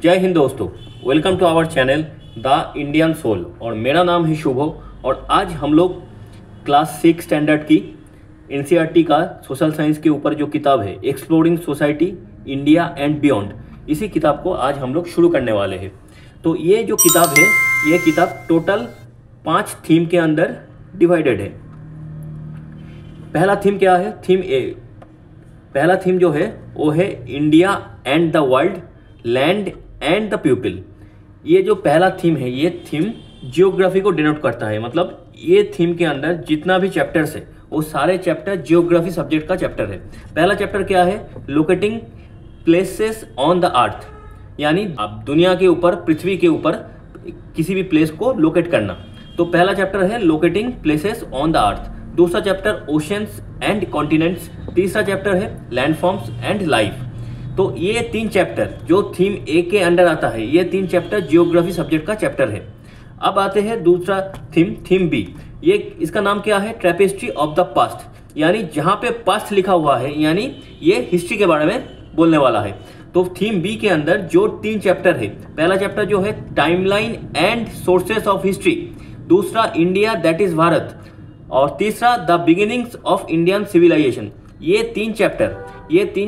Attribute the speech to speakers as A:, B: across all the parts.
A: जय हिंद दोस्तों, welcome to our channel the Indian soul. और मेरा नाम है शुभम और आज हम लोग क्लास 6 स्टैंडर्ड की एनसीईआरटी का सोशल साइंस के ऊपर जो किताब है exploring society India and beyond, इसी किताब को आज हम लोग शुरू करने वाले हैं। तो ये जो किताब है, ये किताब टोटल 5 थीम के अंदर डिवाइडेड है। पहला थीम क्या है? थीम ए। पहला थीम जो है वो है India and the world, land and the people. ये जो पहला थीम है, ये थीम जियोग्राफी को डिनोट करता है। मतलब ये थीम के अंदर जितना भी चैप्टर्स है वो सारे चैप्टर जियोग्राफी सब्जेक्ट का चैप्टर है। पहला चैप्टर क्या है? लोकेटिंग प्लेसेस ऑन द अर्थ, यानी अब दुनिया के ऊपर, पृथ्वी के ऊपर किसी भी प्लेस को लोकेट करना। तो पहला चैप्टर है लोकेटिंग प्लेसेस ऑन द अर्थ। दूसरा चैप्टर ओशंस एंड कॉन्टिनेंट्स। तीसरा चैप्टर है लैंडफॉर्म्स एंड लाइफ। तो ये 3 चैप्टर जो थीम ए के अंडर आता है, ये 3 चैप्टर जियोग्राफी सब्जेक्ट का चैप्टर है। अब आते हैं दूसरा थीम बी। ये इसका नाम क्या है? ट्रेपेस्ट्री ऑफ द पास्ट, यानी जहां पे पास्ट लिखा हुआ है, यानी ये हिस्ट्री के बारे में बोलने वाला है। तो थीम बी के अंदर जो 3 चैप्टर है, पहला चैप्टर जो है timeline and sources of history, दूसरा इंडिया दैट इज भारत, और तीसरा the beginnings of Indian civilisation. ये 3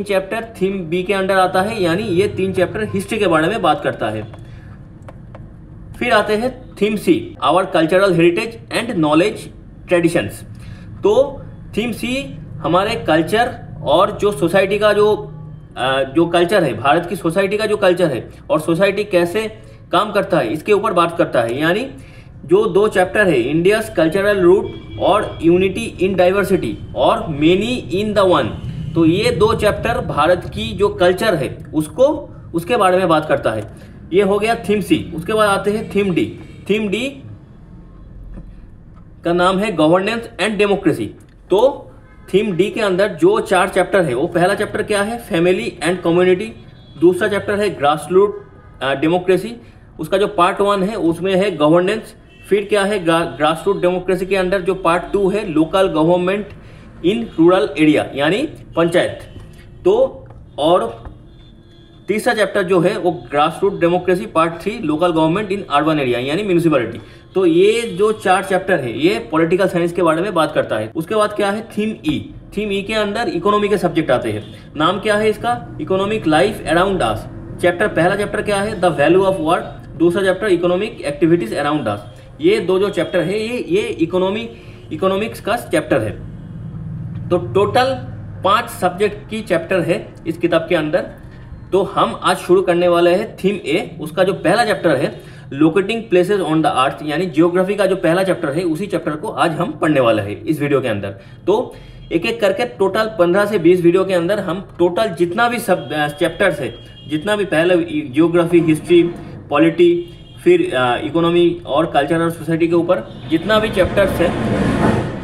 A: चैप्टर थीम बी के अंडर आता है, यानी ये 3 चैप्टर हिस्ट्री के बारे में बात करता है। फिर आते हैं theme C, our cultural heritage and knowledge traditions. तो थीम सी हमारे कल्चर और जो सोसाइटी का जो कल्चर है, भारत की सोसाइटी का जो कल्चर है और सोसाइटी कैसे काम करता है, इसके ऊपर बात करता है। यानी जो 2 चैप्टर है, इंडियाज कल्चरल रूट और यूनिटी इन डाइवर्सिटी और मेनी इन द वन। तो ये 2 चैप्टर भारत की जो कल्चर है उसके बारे में बात करता है। ये हो गया थीम सी। उसके बाद आते हैं थीम डी। थीम डी का नाम है गवर्नेंस एंड डेमोक्रेसी। तो थीम डी के अंदर जो 4 चैप्टर है, वो पहला चैप्टर क्या है? Family and community. दूसरा चैप्टर है ग्रासरूट डेमोक्रेसी, उसका जो पार्ट 1 है उसमें है गवर्नेंस। फिर क्या है? ग्रासरूट डेमोक्रेसी के अंदर जो पार्ट 2 है local government in rural area, यानी पंचायत। तो और तीसरा चैप्टर जो है वो grassroot democracy part 3 local government in urban area, यानी म्यूनिसिपैलिटी। तो ये जो 4 चैप्टर है ये पॉलिटिकल साइंस के बारे में बात करता है। उसके बाद क्या है? थीम ई। थीम ई के अंदर इकोनॉमी के सब्जेक्ट आते हैं। नाम क्या है इसका? Economic life around us. पहला चैप्टर क्या है? The value of work. दूसरा chapter economic activities around us. ये 2 जो चैप्टर है ये इकोनॉमिक्स का चैप्टर है। तो टोटल 5 सब्जेक्ट की चैप्टर है इस किताब के अंदर। तो हम आज शुरू करने वाले हैं थीम ए। उसका जो पहला चैप्टर है लोकेटिंग प्लेसेस ऑन द अर्थ, यानी जियोग्राफी का जो पहला चैप्टर है, उसी चैप्टर को आज हम पढ़ने वाले हैं इस वीडियो के अंदर। तो एक एक करके टोटल 15 से 20 वीडियो के अंदर हम टोटल जितना भी सब चैप्टर्स है, जितना भी पहले जियोग्राफी, हिस्ट्री, पॉलिटी, फिर इकोनॉमी और कल्चर और सोसाइटी के ऊपर जितना भी चैप्टर्स है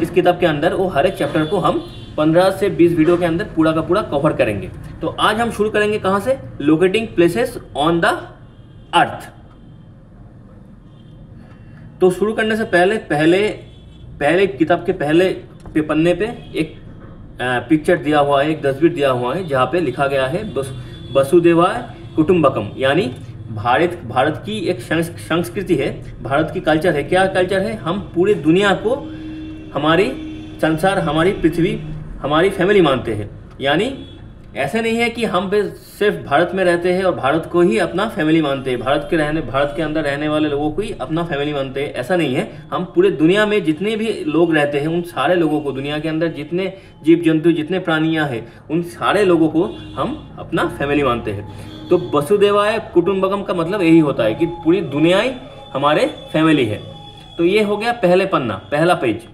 A: इस किताब के अंदर, वो हर एक चैप्टर को हम 15 से 20 वीडियो के अंदर पूरा का पूरा कवर करेंगे। तो आज हम शुरू करेंगे कहां से? Locating places on the earth. तो शुरू करने से पहले किताब के पहले पन्ने पे एक पिक्चर दिया हुआ है, एक तस्वीर दिया हुआ है, जहां पे लिखा गया है वसुदेवाय कुटुंबकम, यानी भारत की एक संस्कृति है, भारत की कल्चर है। क्या कल्चर है? हम पूरी दुनिया को हमारी संसार, हमारी पृथ्वी, हमारी फैमिली मानते हैं। यानी ऐसे नहीं है कि हम सिर्फ भारत में रहते हैं और भारत को ही अपना फैमिली मानते हैं, भारत के अंदर रहने वाले लोगों को ही अपना फैमिली मानते हैं। ऐसा नहीं है। हम पूरे दुनिया में जितने भी लोग रहते हैं, उन सारे लोगों को, दुनिया के अंदर जितने जीव जंतु, जितने प्राणियां हैं, उन सारे लोगों को हम अपना फैमिली मानते हैं। तो वसुदेवाय कुटुंबकम का मतलब यही होता है कि पूरी दुनिया ही हमारे फैमिली है। तो ये हो गया पहले पन्ना, पहला पेज।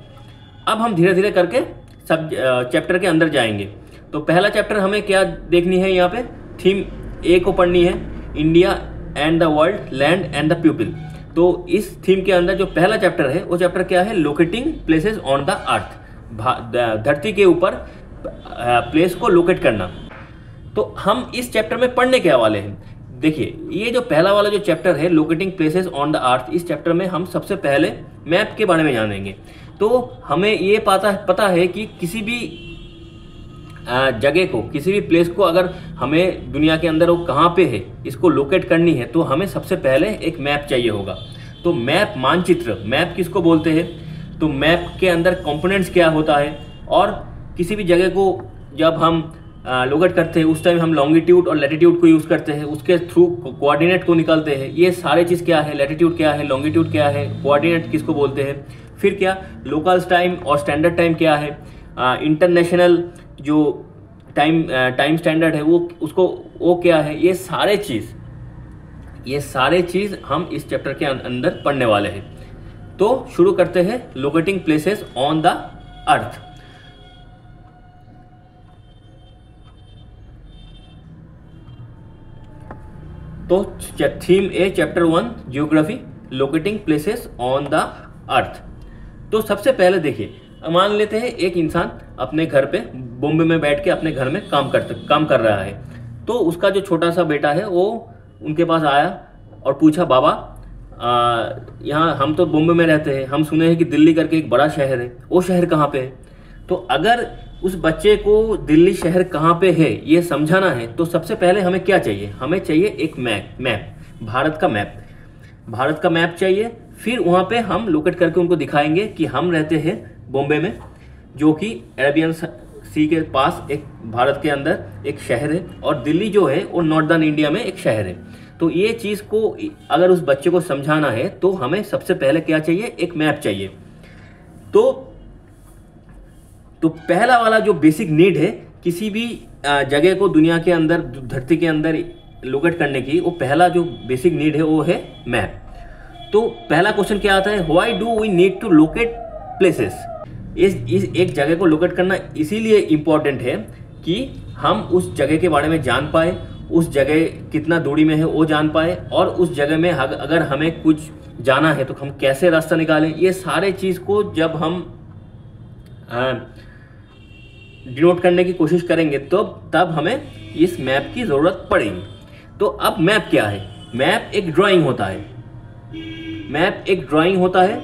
A: अब हम धीरे धीरे करके सब चैप्टर के अंदर जाएंगे। तो पहला चैप्टर हमें क्या देखनी है? यहाँ पे थीम ए को पढ़नी है, India and the world, land and the people. तो इस थीम के अंदर जो पहला चैप्टर है वो चैप्टर क्या है? लोकेटिंग प्लेसेस ऑन द अर्थ, धरती के ऊपर प्लेस को लोकेट करना। तो हम इस चैप्टर में पढ़ने क्या वाले हैं? देखिए, ये जो पहला वाला जो चैप्टर है लोकेटिंग प्लेसेस ऑन द अर्थ, इस चैप्टर में हम सबसे पहले मैप के बारे में जानेंगे। तो हमें ये पता है कि किसी भी जगह को, किसी भी प्लेस को अगर हमें दुनिया के अंदर वो कहाँ पे है इसको लोकेट करनी है तो हमें सबसे पहले एक मैप चाहिए होगा। तो मैप, मानचित्र, मैप किसको बोलते हैं? तो मैप के अंदर कंपोनेंट्स क्या होता है, और किसी भी जगह को जब हम लोकेट करते हैं उस टाइम हम लॉन्गिट्यूड और लैटिट्यूड को यूज़ करते हैं, उसके थ्रू कोऑर्डिनेट को निकालते हैं। ये सारे चीज़ क्या है, लैटिट्यूड क्या है, लॉन्गिट्यूड क्या है, कोऑर्डिनेट किसको बोलते हैं, फिर क्या लोकल टाइम और स्टैंडर्ड टाइम क्या है, इंटरनेशनल जो टाइम स्टैंडर्ड है वो क्या है, ये सारे चीज़ हम इस चैप्टर के अंदर पढ़ने वाले हैं। तो शुरू करते हैं locating places on the earth. तो theme A chapter 1 geography, locating places on the earth. तो सबसे पहले देखिए, मान लेते हैं एक इंसान अपने घर पे बॉम्बे में बैठ के अपने घर में काम कर रहा है। तो उसका जो छोटा सा बेटा है वो उनके पास आया और पूछा, बाबा यहाँ हम तो बॉम्बे में रहते हैं, हम सुने हैं कि दिल्ली करके एक बड़ा शहर है, वो शहर कहाँ पे है? तो अगर उस बच्चे को दिल्ली शहर कहाँ पे है ये समझाना है तो सबसे पहले हमें क्या चाहिए? हमें चाहिए एक मैप, भारत का मैप चाहिए। फिर वहाँ पे हम लोकेट करके उनको दिखाएंगे कि हम रहते हैं बॉम्बे में, जो कि अरेबियन सी के पास एक भारत के अंदर एक शहर है, और दिल्ली जो है वो नॉर्दर्न इंडिया में एक शहर है। तो ये चीज़ को अगर उस बच्चे को समझाना है तो हमें सबसे पहले क्या चाहिए? एक मैप चाहिए। तो पहला वाला जो बेसिक नीड है किसी भी जगह को दुनिया के अंदर, धरती के अंदर लोकेट करने की, वो पहला जो बेसिक नीड है वो है मैप। तो पहला क्वेश्चन क्या आता है? Why do we need to locate places? इस एक जगह को लोकेट करना इसीलिए इम्पोर्टेंट है कि हम उस जगह के बारे में जान पाए, उस जगह कितना दूरी में है वो जान पाए, और उस जगह में अगर हमें कुछ जाना है तो हम कैसे रास्ता निकालें। ये सारे चीज़ को जब हम डिनोट करने की कोशिश करेंगे तो तब हमें इस मैप की ज़रूरत पड़ेगी। तो अब मैप क्या है? मैप एक ड्राइंग होता है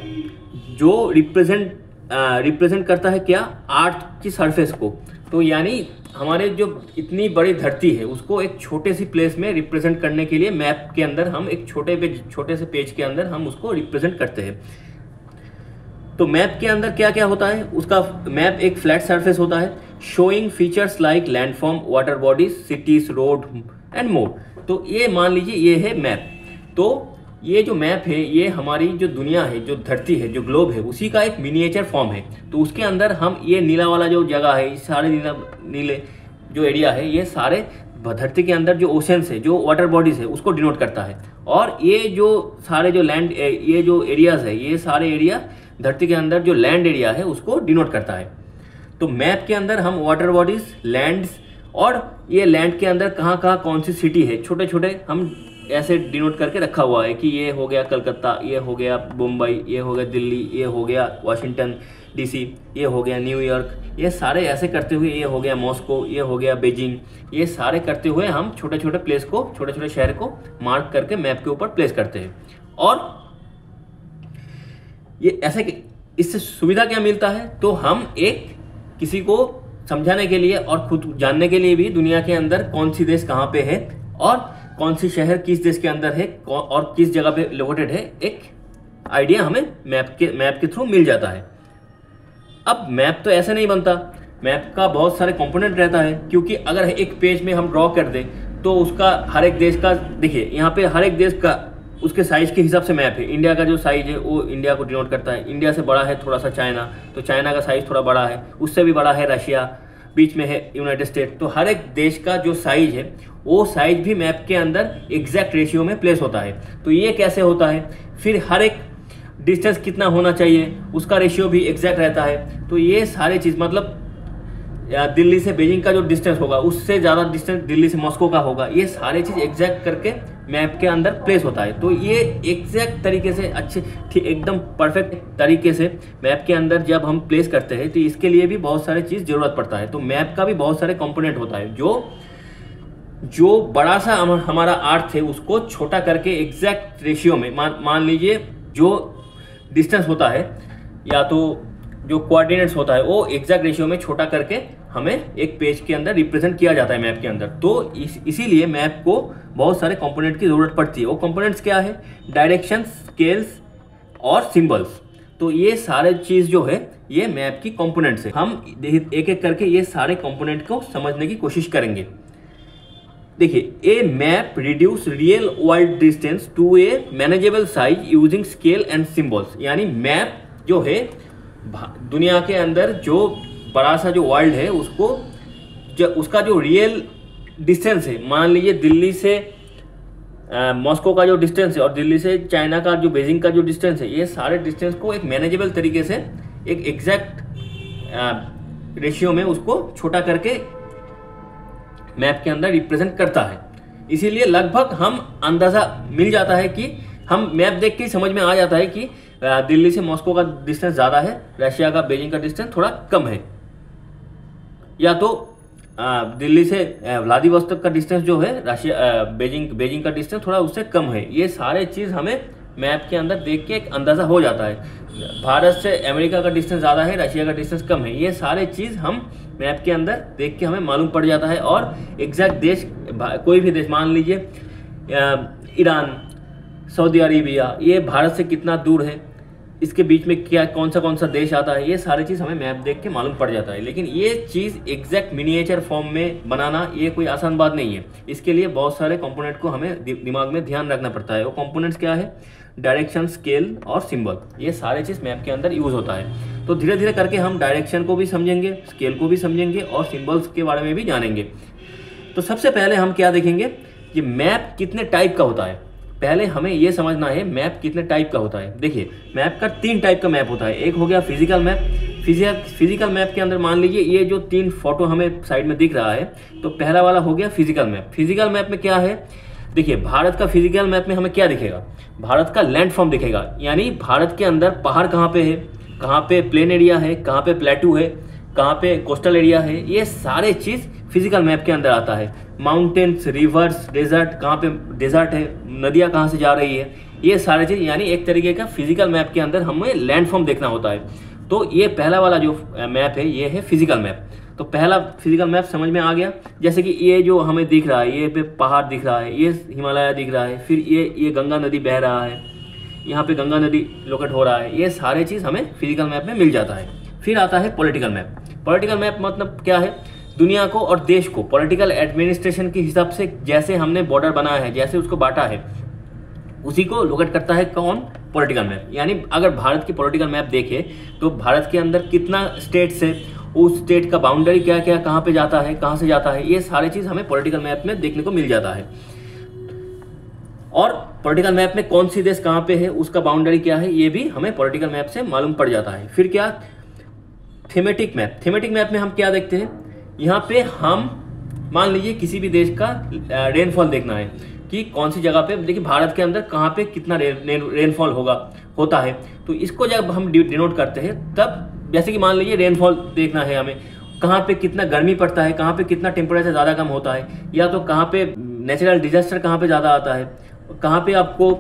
A: जो रिप्रेजेंट करता है क्या? अर्थ की सरफेस को। तो यानी हमारे जो इतनी बड़ी धरती है उसको एक छोटे सी प्लेस में रिप्रेजेंट करने के लिए मैप के अंदर हम एक छोटे से पेज के अंदर हम उसको रिप्रेजेंट करते हैं। तो मैप के अंदर क्या क्या होता है? उसका मैप एक फ्लैट सरफेस होता है, showing features like landform, water bodies, cities, road and more. तो ये मान लीजिए ये है मैप। तो ये जो मैप है ये हमारी जो दुनिया है, जो धरती है, जो ग्लोब है, उसी का एक मिनिएचर फॉर्म है। तो उसके अंदर हम ये नीला वाला जो जगह है, सारे नीले जो एरिया है, ये सारे धरती के अंदर जो ओशंस है, जो वाटर बॉडीज है, उसको डिनोट करता है। और ये जो सारे जो लैंड, ये जो एरियाज है, ये सारे एरिया धरती के अंदर जो लैंड एरिया है उसको डिनोट करता है। तो मैप के अंदर हम वाटर बॉडीज, लैंड्स, और ये लैंड के अंदर कहाँ कहाँ कौन सी सिटी है, छोटे छोटे हम ऐसे डिनोट करके रखा हुआ है कि ये हो गया कलकत्ता, ये हो गया मुंबई, ये हो गया दिल्ली, ये हो गया वाशिंगटन डीसी, ये हो गया न्यूयॉर्क, ये सारे ऐसे करते हुए, ये हो गया मॉस्को, ये हो गया बीजिंग, ये सारे करते हुए हम छोटे छोटे प्लेस को, छोटे छोटे शहर को मार्क करके मैप के ऊपर प्लेस करते हैं। और ये ऐसे, इससे सुविधा क्या मिलता है? तो हम एक किसी को समझाने के लिए और खुद जानने के लिए भी दुनिया के अंदर कौन सी देश कहाँ पे है और कौन सी शहर किस देश के अंदर है और किस जगह पे लोकेटेड है, एक आइडिया हमें मैप के थ्रू मिल जाता है। अब मैप तो ऐसे नहीं बनता, मैप का बहुत सारे कंपोनेंट रहता है, क्योंकि अगर एक पेज में हम ड्रॉ कर दें तो उसका हर एक देश का, देखिए यहाँ पे हर एक देश का उसके साइज के हिसाब से मैप है। इंडिया का जो साइज है वो इंडिया को डिनोट करता है। इंडिया से बड़ा है थोड़ा सा चाइना, तो चाइना का साइज थोड़ा बड़ा है, उससे भी बड़ा है रशिया, बीच में है यूनाइटेड स्टेट। तो हर एक देश का जो साइज है वो साइज भी मैप के अंदर एग्जैक्ट रेशियो में प्लेस होता है। तो ये कैसे होता है? फिर हर एक डिस्टेंस कितना होना चाहिए उसका रेशियो भी एग्जैक्ट रहता है। तो ये सारी चीज़, मतलब दिल्ली से बीजिंग का जो डिस्टेंस होगा उससे ज़्यादा डिस्टेंस दिल्ली से मॉस्को का होगा, ये सारी चीज़ एग्जैक्ट करके मैप के अंदर प्लेस होता है। तो ये एग्जैक्ट तरीके से, अच्छे एकदम परफेक्ट तरीके से मैप के अंदर जब हम प्लेस करते हैं तो इसके लिए भी बहुत सारी चीज़ ज़रूरत पड़ता है। तो मैप का भी बहुत सारे कंपोनेंट होता है, जो बड़ा सा हमारा अर्थ है उसको छोटा करके एग्जैक्ट रेशियो में, मान लीजिए जो डिस्टेंस होता है, या तो जो कोऑर्डिनेट्स होता है वो एग्जैक्ट रेशियो में छोटा करके हमें एक पेज के अंदर रिप्रेजेंट किया जाता है मैप के अंदर। तो इसीलिए मैप को बहुत सारे कंपोनेंट की जरूरत पड़ती है। वो कंपोनेंट्स क्या है? डायरेक्शन, स्केल्स और सिंबल्स। तो ये सारे चीज जो है ये मैप की कंपोनेंट्स है। हम एक एक करके ये सारे कंपोनेंट को समझने की कोशिश करेंगे। देखिए, a map reduce real world distance to a manageable size using scale and symbols. यानी मैप जो है दुनिया के अंदर जो बड़ा सा जो वर्ल्ड है उसको उसका जो रियल डिस्टेंस है, मान लीजिए दिल्ली से मॉस्को का जो डिस्टेंस है और दिल्ली से चाइना का जो बीजिंग का जो डिस्टेंस है, ये सारे डिस्टेंस को एक मैनेजेबल तरीके से एक एग्जैक्ट रेशियो में उसको छोटा करके मैप के अंदर रिप्रेजेंट करता है। इसीलिए लगभग हम अंदाजा मिल जाता है कि हम मैप देख के समझ में आ जाता है कि दिल्ली से मॉस्को का डिस्टेंस ज़्यादा है, रशिया का बीजिंग का डिस्टेंस थोड़ा कम है, या तो दिल्ली से व्लादिवोस्तोक का डिस्टेंस जो है रशिया बीजिंग का डिस्टेंस थोड़ा उससे कम है। ये सारे चीज़ हमें मैप के अंदर देख के एक अंदाज़ा हो जाता है। भारत से अमेरिका का डिस्टेंस ज़्यादा है, रशिया का डिस्टेंस कम है। ये सारे चीज़ हम मैप के अंदर देख के हमें मालूम पड़ जाता है। और एग्जैक्ट देश, कोई भी देश, मान लीजिए ईरान, सऊदी अरेबिया, ये भारत से कितना दूर है, इसके बीच में क्या कौन सा देश आता है, ये सारी चीज़ हमें मैप देख के मालूम पड़ जाता है। लेकिन ये चीज़ एग्जैक्ट मिनिएचर फॉर्म में बनाना ये कोई आसान बात नहीं है। इसके लिए बहुत सारे कंपोनेंट को हमें दिमाग में ध्यान रखना पड़ता है। वो कंपोनेंट्स क्या है? डायरेक्शन, स्केल और सिंबल। ये सारे चीज़ मैप के अंदर यूज़ होता है। तो धीरे धीरे करके हम डायरेक्शन को भी समझेंगे, स्केल को भी समझेंगे और सिंबल्स के बारे में भी जानेंगे। तो सबसे पहले हम क्या देखेंगे कि मैप कितने टाइप का होता है। पहले हमें यह समझना है मैप कितने टाइप का होता है। देखिए, मैप का 3 टाइप का मैप होता है। एक हो गया फिजिकल मैप। फिजिकल मैप के अंदर मान लीजिए ये जो 3 फोटो हमें साइड में दिख रहा है, तो पहला वाला हो गया फिजिकल मैप। फिजिकल मैप में क्या है? देखिए, भारत का फिजिकल मैप में हमें क्या दिखेगा? भारत का लैंड फॉर्म दिखेगा, यानी भारत के अंदर पहाड़ कहाँ पे है, कहाँ पे प्लेन एरिया है, कहाँ पे प्लेटू है, कहाँ पे कोस्टल एरिया है, ये सारे चीज़ फिजिकल मैप के अंदर आता है। माउंटेन्स, रिवर्स, डेजर्ट, कहाँ पे डेजर्ट है, नदियाँ कहाँ से जा रही है, ये सारे चीज़, यानी एक तरीके का फिजिकल मैप के अंदर हमें लैंड फॉर्म देखना होता है। तो ये पहला वाला जो मैप है ये है फिजिकल मैप। तो पहला फिजिकल मैप समझ में आ गया। जैसे कि ये जो हमें दिख रहा है, ये पे पहाड़ दिख रहा है, ये हिमालय दिख रहा है, फिर ये गंगा नदी बह रहा है, यहाँ पे गंगा नदी लोकेट हो रहा है, ये सारे चीज़ हमें फिजिकल मैप में मिल जाता है। फिर आता है पॉलिटिकल मैप। पॉलिटिकल मैप मतलब क्या है? दुनिया को और देश को पॉलिटिकल एडमिनिस्ट्रेशन के हिसाब से जैसे हमने बॉर्डर बनाया है, जैसे उसको बांटा है, उसी को लोकेट करता है कौन? Political map. यानी अगर भारत की पॉलिटिकल मैप देखें तो भारत के अंदर कितना स्टेट्स है, उस स्टेट का बाउंड्री क्या क्या, कहाँ पे जाता है, कहाँ से जाता है, ये सारे चीज़ हमें पॉलिटिकल मैप में देखने को मिल जाता है। और पॉलिटिकल मैप में कौन सी देश कहाँ पे है, उसका बाउंड्री क्या है, ये भी हमें पॉलिटिकल मैप से मालूम पड़ जाता है। फिर क्या? Thematic map. थीमेटिक मैप में हम क्या देखते हैं? यहाँ पे हम मान लीजिए किसी भी देश का रेनफॉल देखना है कि कौन सी जगह पे, देखिए भारत के अंदर कहाँ पे कितना रेनफॉल होता है, तो इसको जब हम डिनोट करते हैं तब, जैसे कि मान लीजिए रेनफॉल देखना है हमें, कहाँ पे कितना गर्मी पड़ता है, कहाँ पे कितना टेम्परेचर ज़्यादा कम होता है, या तो कहाँ पे नेचुरल डिजास्टर कहाँ पे ज़्यादा आता है, कहाँ पे आपको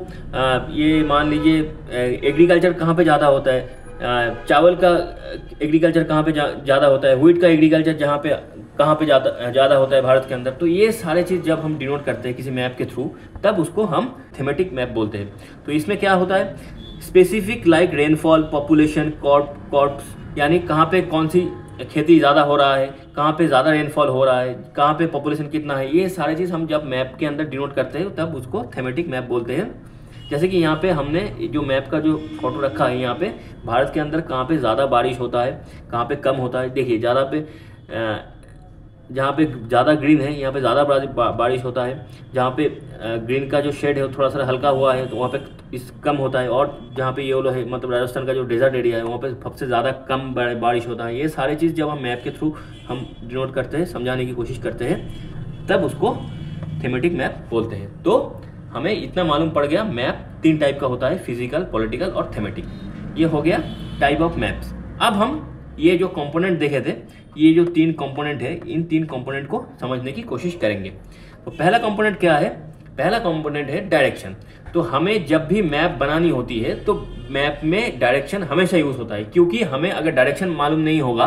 A: ये मान लीजिए एग्रीकल्चर कहाँ पे ज़्यादा होता है, चावल का एग्रीकल्चर कहाँ पे ज़्यादा होता है, व्हीट का एग्रीकल्चर कहाँ पे ज़्यादा होता है भारत के अंदर। तो ये सारे चीज़ जब हम डिनोट करते हैं किसी मैप के थ्रू, तब उसको हम थीमेटिक मैप बोलते हैं। तो इसमें क्या होता है? Specific like rainfall, population, corps, यानी कहाँ पे कौन सी खेती ज़्यादा हो रहा है, कहाँ पे ज़्यादा रेनफॉल हो रहा है, कहाँ पे पॉपुलेशन कितना है, ये सारी चीज़ हम जब मैप के अंदर डिनोट करते हैं तब उसको थीमेटिक मैप बोलते हैं। जैसे कि यहाँ पे हमने जो मैप का जो फोटो रखा है, यहाँ पे भारत के अंदर कहाँ पे ज़्यादा बारिश होता है, कहाँ पे कम होता है। देखिए, ज़्यादा पे जहाँ पे ज़्यादा ग्रीन है यहाँ पे ज़्यादा बारिश होता है, जहाँ पे ग्रीन का जो शेड है वो थोड़ा सा हल्का हुआ है तो वहाँ पे कम होता है, और जहाँ पे येलो है मतलब राजस्थान का जो डेजर्ट एरिया है वहाँ पे सबसे ज़्यादा कम बारिश होता है। ये सारी चीज़ जब हम मैप के थ्रू हम डिनोट करते हैं, समझाने की कोशिश करते हैं, तब उसको थीमेटिक मैप बोलते हैं। तो हमें इतना मालूम पड़ गया, मैप 3 टाइप का होता है, फिजिकल, पॉलिटिकल और थीमेटिक। ये हो गया टाइप ऑफ मैप्स। अब हम ये जो कंपोनेंट देखे थे, ये जो 3 कंपोनेंट है, इन 3 कंपोनेंट को समझने की कोशिश करेंगे। तो पहला कंपोनेंट क्या है? पहला कंपोनेंट है डायरेक्शन। तो हमें जब भी मैप बनानी होती है तो मैप में डायरेक्शन हमेशा यूज़ होता है, क्योंकि हमें अगर डायरेक्शन मालूम नहीं होगा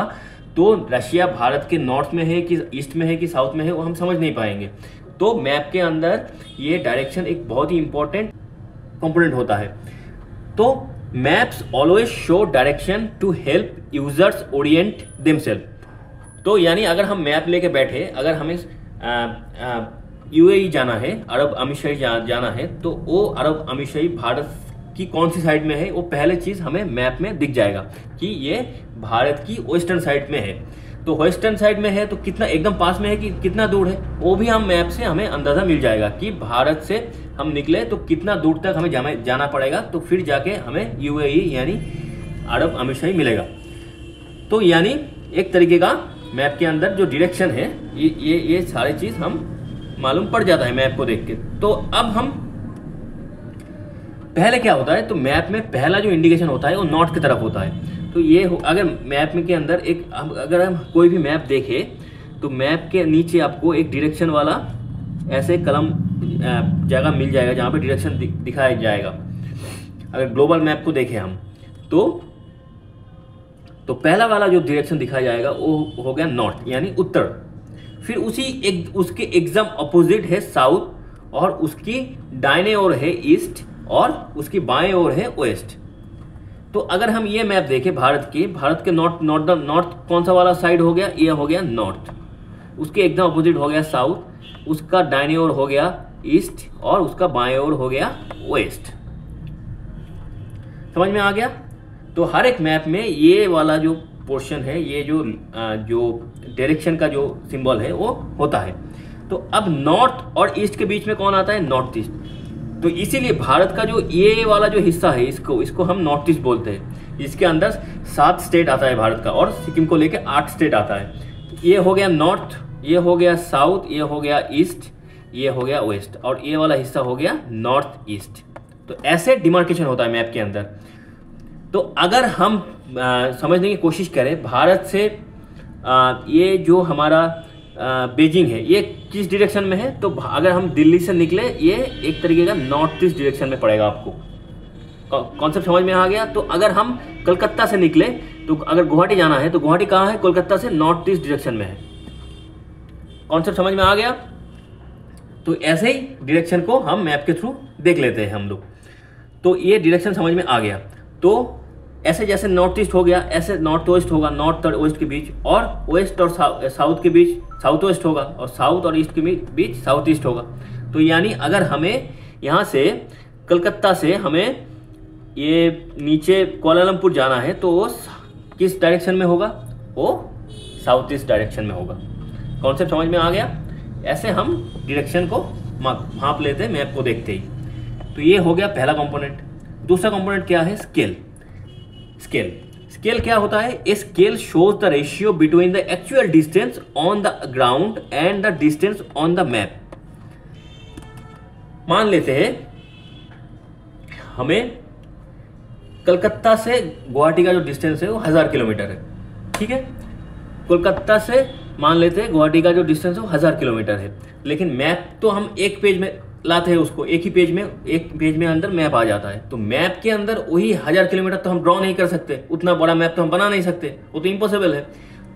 A: तो रशिया भारत के नॉर्थ में है कि ईस्ट में है कि साउथ में है वो हम समझ नहीं पाएंगे। तो मैप के अंदर ये डायरेक्शन एक बहुत ही इंपॉर्टेंट कंपोनेंट होता है। तो maps always show direction to help users orient themselves. तो यानी अगर हम मैप लेके बैठे, अगर हमें यूएई जाना है, अरब अमीरशाही जाना है, तो वो अरब अमीरशाही भारत की कौन सी साइड में है वो पहले चीज़ हमें मैप में दिख जाएगा कि ये भारत की वेस्टर्न साइड में है। तो वेस्टर्न साइड में है तो कितना एकदम पास में है कि कितना दूर है, वो भी हम मैप से हमें अंदाज़ा मिल जाएगा कि भारत से हम निकले तो कितना दूर तक हमें जाना पड़ेगा, तो फिर जाके हमें यूएई यानी अरब अमीरशाही मिलेगा। तो यानी एक तरीके का मैप के अंदर जो डायरेक्शन है ये सारी चीज़ हम मालूम पड़ जाता है मैप को देख के। तो अब हम पहले क्या होता है, तो मैप में पहला जो इंडिकेशन होता है वो नॉर्थ की तरफ होता है। तो ये अगर मैप में के अंदर अगर हम कोई भी मैप देखें तो मैप के नीचे आपको एक डायरेक्शन वाला ऐसे कलम जगह मिल जाएगा जहाँ पे डायरेक्शन दिखाया जाएगा। अगर ग्लोबल मैप को देखें हम तो पहला वाला जो डायरेक्शन दिखाया जाएगा वो हो गया नॉर्थ यानी उत्तर। फिर उसके एकदम अपोजिट है साउथ, और उसकी दाहिने ओर है ईस्ट, और उसकी बाएं ओर है वेस्ट। तो अगर हम ये मैप देखें भारत के नॉर्थ कौन सा वाला साइड हो गया, ये हो गया नॉर्थ। उसके एकदम अपोजिट हो गया साउथ, उसका दाहिने ओर हो गया ईस्ट, और उसका बाएं ओर हो गया वेस्ट। समझ में आ गया? तो हर एक मैप में ये वाला जो पोर्शन है, ये जो डायरेक्शन का जो सिंबल है वो होता है। तो अब नॉर्थ और ईस्ट के बीच में कौन आता है, नॉर्थ ईस्ट। तो इसीलिए भारत का जो ये वाला जो हिस्सा है इसको हम नॉर्थ ईस्ट बोलते हैं। इसके अंदर 7 स्टेट आता है भारत का, और सिक्किम को लेके 8 स्टेट आता है। ये हो गया नॉर्थ, ये हो गया साउथ, ये हो गया ईस्ट, ये हो गया वेस्ट, और ये वाला हिस्सा हो गया नॉर्थ ईस्ट। तो ऐसे डिमार्केशन होता है मैप के अंदर। तो अगर हम समझने की कोशिश करें भारत से ये जो हमारा बीजिंग है ये किस डायरेक्शन में है, तो अगर हम दिल्ली से निकले ये एक तरीके का नॉर्थ ईस्ट डायरेक्शन में पड़ेगा। आपको कॉन्सेप्ट समझ में आ गया? तो अगर हम कलकत्ता से निकले तो अगर गुवाहाटी जाना है तो गुवाहाटी कहाँ है, कोलकाता से नॉर्थ ईस्ट डायरेक्शन में है। कॉन्सेप्ट समझ में आ गया? तो ऐसे ही डायरेक्शन को हम मैप के थ्रू देख लेते हैं हम लोग। तो ये डायरेक्शन समझ में आ गया। तो ऐसे जैसे नॉर्थ ईस्ट हो गया, ऐसे नॉर्थ वेस्ट होगा, नॉर्थ और वेस्ट के बीच, और वेस्ट और साउथ के बीच साउथ वेस्ट होगा, और साउथ और ईस्ट के बीच साउथ ईस्ट होगा। तो यानी अगर हमें यहाँ से कलकत्ता से हमें ये नीचे कुआलालंपुर जाना है तो वो किस डायरेक्शन में होगा, वो साउथ ईस्ट डायरेक्शन में होगा। कॉन्सेप्ट समझ में आ गया? ऐसे हम डायरेक्शन को भांप लेते हैं मैप को देखते ही। तो ये हो गया पहला कंपोनेंट। दूसरा कंपोनेंट क्या है, स्केल। स्केल क्या होता है, a scale shows the ratio between the actual distance on the ground and the distance on the map. मान लेते हैं हमें कलकत्ता से गुवाहाटी का जो डिस्टेंस है वो 1000 किलोमीटर है, ठीक है। कोलकाता से मान लेते हैं गुवाहाटी का जो डिस्टेंस है वो 1000 किलोमीटर है, लेकिन मैप तो हम एक पेज में लाते हैं उसको, एक पेज में अंदर मैप आ जाता है। तो मैप के अंदर वही 1000 किलोमीटर तो हम ड्रॉ नहीं कर सकते, उतना बड़ा मैप तो हम बना नहीं सकते, वो तो इम्पॉसिबल है।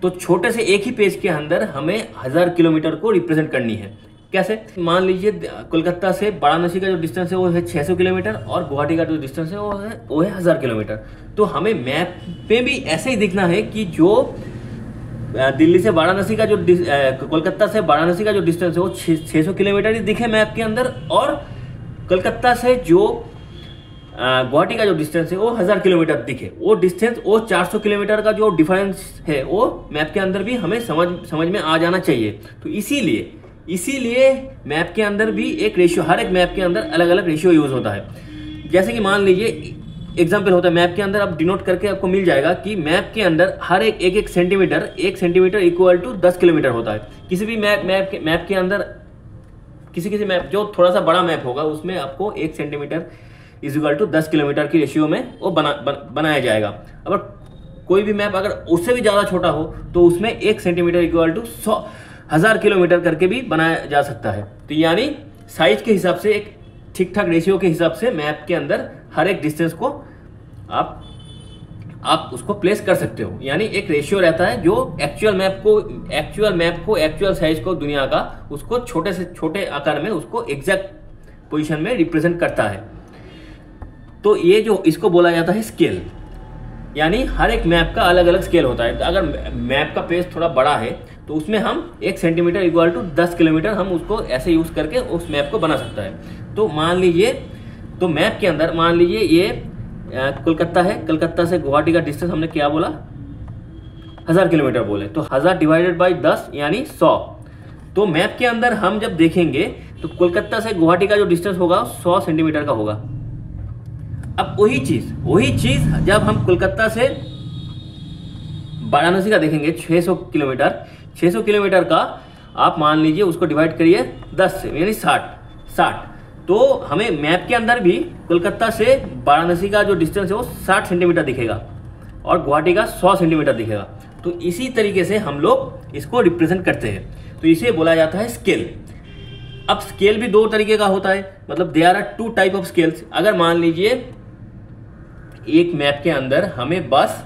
A: तो छोटे से एक ही पेज के अंदर हमें 1000 किलोमीटर को रिप्रेजेंट करनी है। कैसे? मान लीजिए कोलकाता से वाराणसी का जो डिस्टेंस है वो है 600 किलोमीटर, और गुवाहाटी का जो डिस्टेंस है वो है 1000 किलोमीटर। तो हमें मैप पे भी ऐसे ही दिखना है कि जो दिल्ली से वाराणसी का जो कोलकाता से वाराणसी का जो डिस्टेंस है वो 600 किलोमीटर ही दिखे मैप के अंदर, और कलकत्ता से जो गुवाहाटी का जो डिस्टेंस है वो 1000 किलोमीटर दिखे। वो डिस्टेंस, वो 400 किलोमीटर का जो डिफरेंस है वो मैप के अंदर भी हमें समझ में आ जाना चाहिए। तो इसीलिए मैप के अंदर भी एक रेशियो, हर एक मैप के अंदर अलग अलग रेशियो यूज होता है। जैसे कि मान लीजिए एग्जाम्पल होता है मैप के अंदर, आप डिनोट करके आपको मिल जाएगा कि मैप के अंदर हर एक सेंटीमीटर इक्वल टू 10 किलोमीटर होता है। किसी भी मैप के अंदर किसी मैप जो थोड़ा सा बड़ा मैप होगा उसमें आपको 1 centimetre is equal to 10 kilometre की रेशियो में वो बनाया जाएगा। अगर कोई भी मैप अगर उससे भी ज़्यादा छोटा हो तो उसमें 1 सेंटीमीटर इक्वल टू 1000 किलोमीटर करके भी बनाया जा सकता है। तो यानी साइज के हिसाब से एक ठीक ठाक रेशियो के हिसाब से मैप के अंदर हर एक डिस्टेंस को आप उसको प्लेस कर सकते हो। यानी एक रेशियो रहता है जो एक्चुअल मैप को एक्चुअल साइज को दुनिया का उसको छोटे से छोटे आकार में उसको एग्जैक्ट पोजीशन में रिप्रेजेंट करता है। तो ये जो इसको बोला जाता है स्केल, यानी हर एक मैप का अलग अलग स्केल होता है। अगर मैप का पेज थोड़ा बड़ा है तो उसमें हम 1 सेंटीमीटर इक्वल टू 10 किलोमीटर हम उसको ऐसे यूज करके उस मैप को बना सकता है। तो मान लीजिए, तो मैप के अंदर मान लीजिए ये कोलकाता है, कलकत्ता से गुवाहाटी का डिस्टेंस हमने क्या बोला, 1000 किलोमीटर बोले, तो 1000 डिवाइडेड बाई 10 यानी 100। तो मैप के अंदर हम जब देखेंगे तो कोलकाता से गुवाहाटी का जो डिस्टेंस होगा 100 सेंटीमीटर का होगा। अब वही चीज जब हम कोलकाता से वाराणसी का देखेंगे 600 किलोमीटर का आप मान लीजिए उसको डिवाइड करिए 10 से यानी 60। तो हमें मैप के अंदर भी कोलकाता से वाराणसी का जो डिस्टेंस है वो 60 सेंटीमीटर दिखेगा और गुवाहाटी का 100 सेंटीमीटर दिखेगा। तो इसी तरीके से हम लोग इसको रिप्रेजेंट करते हैं, तो इसे बोला जाता है स्केल। अब स्केल भी दो तरीके का होता है, मतलब there are 2 type of scales. अगर मान लीजिए एक मैप के अंदर हमें बस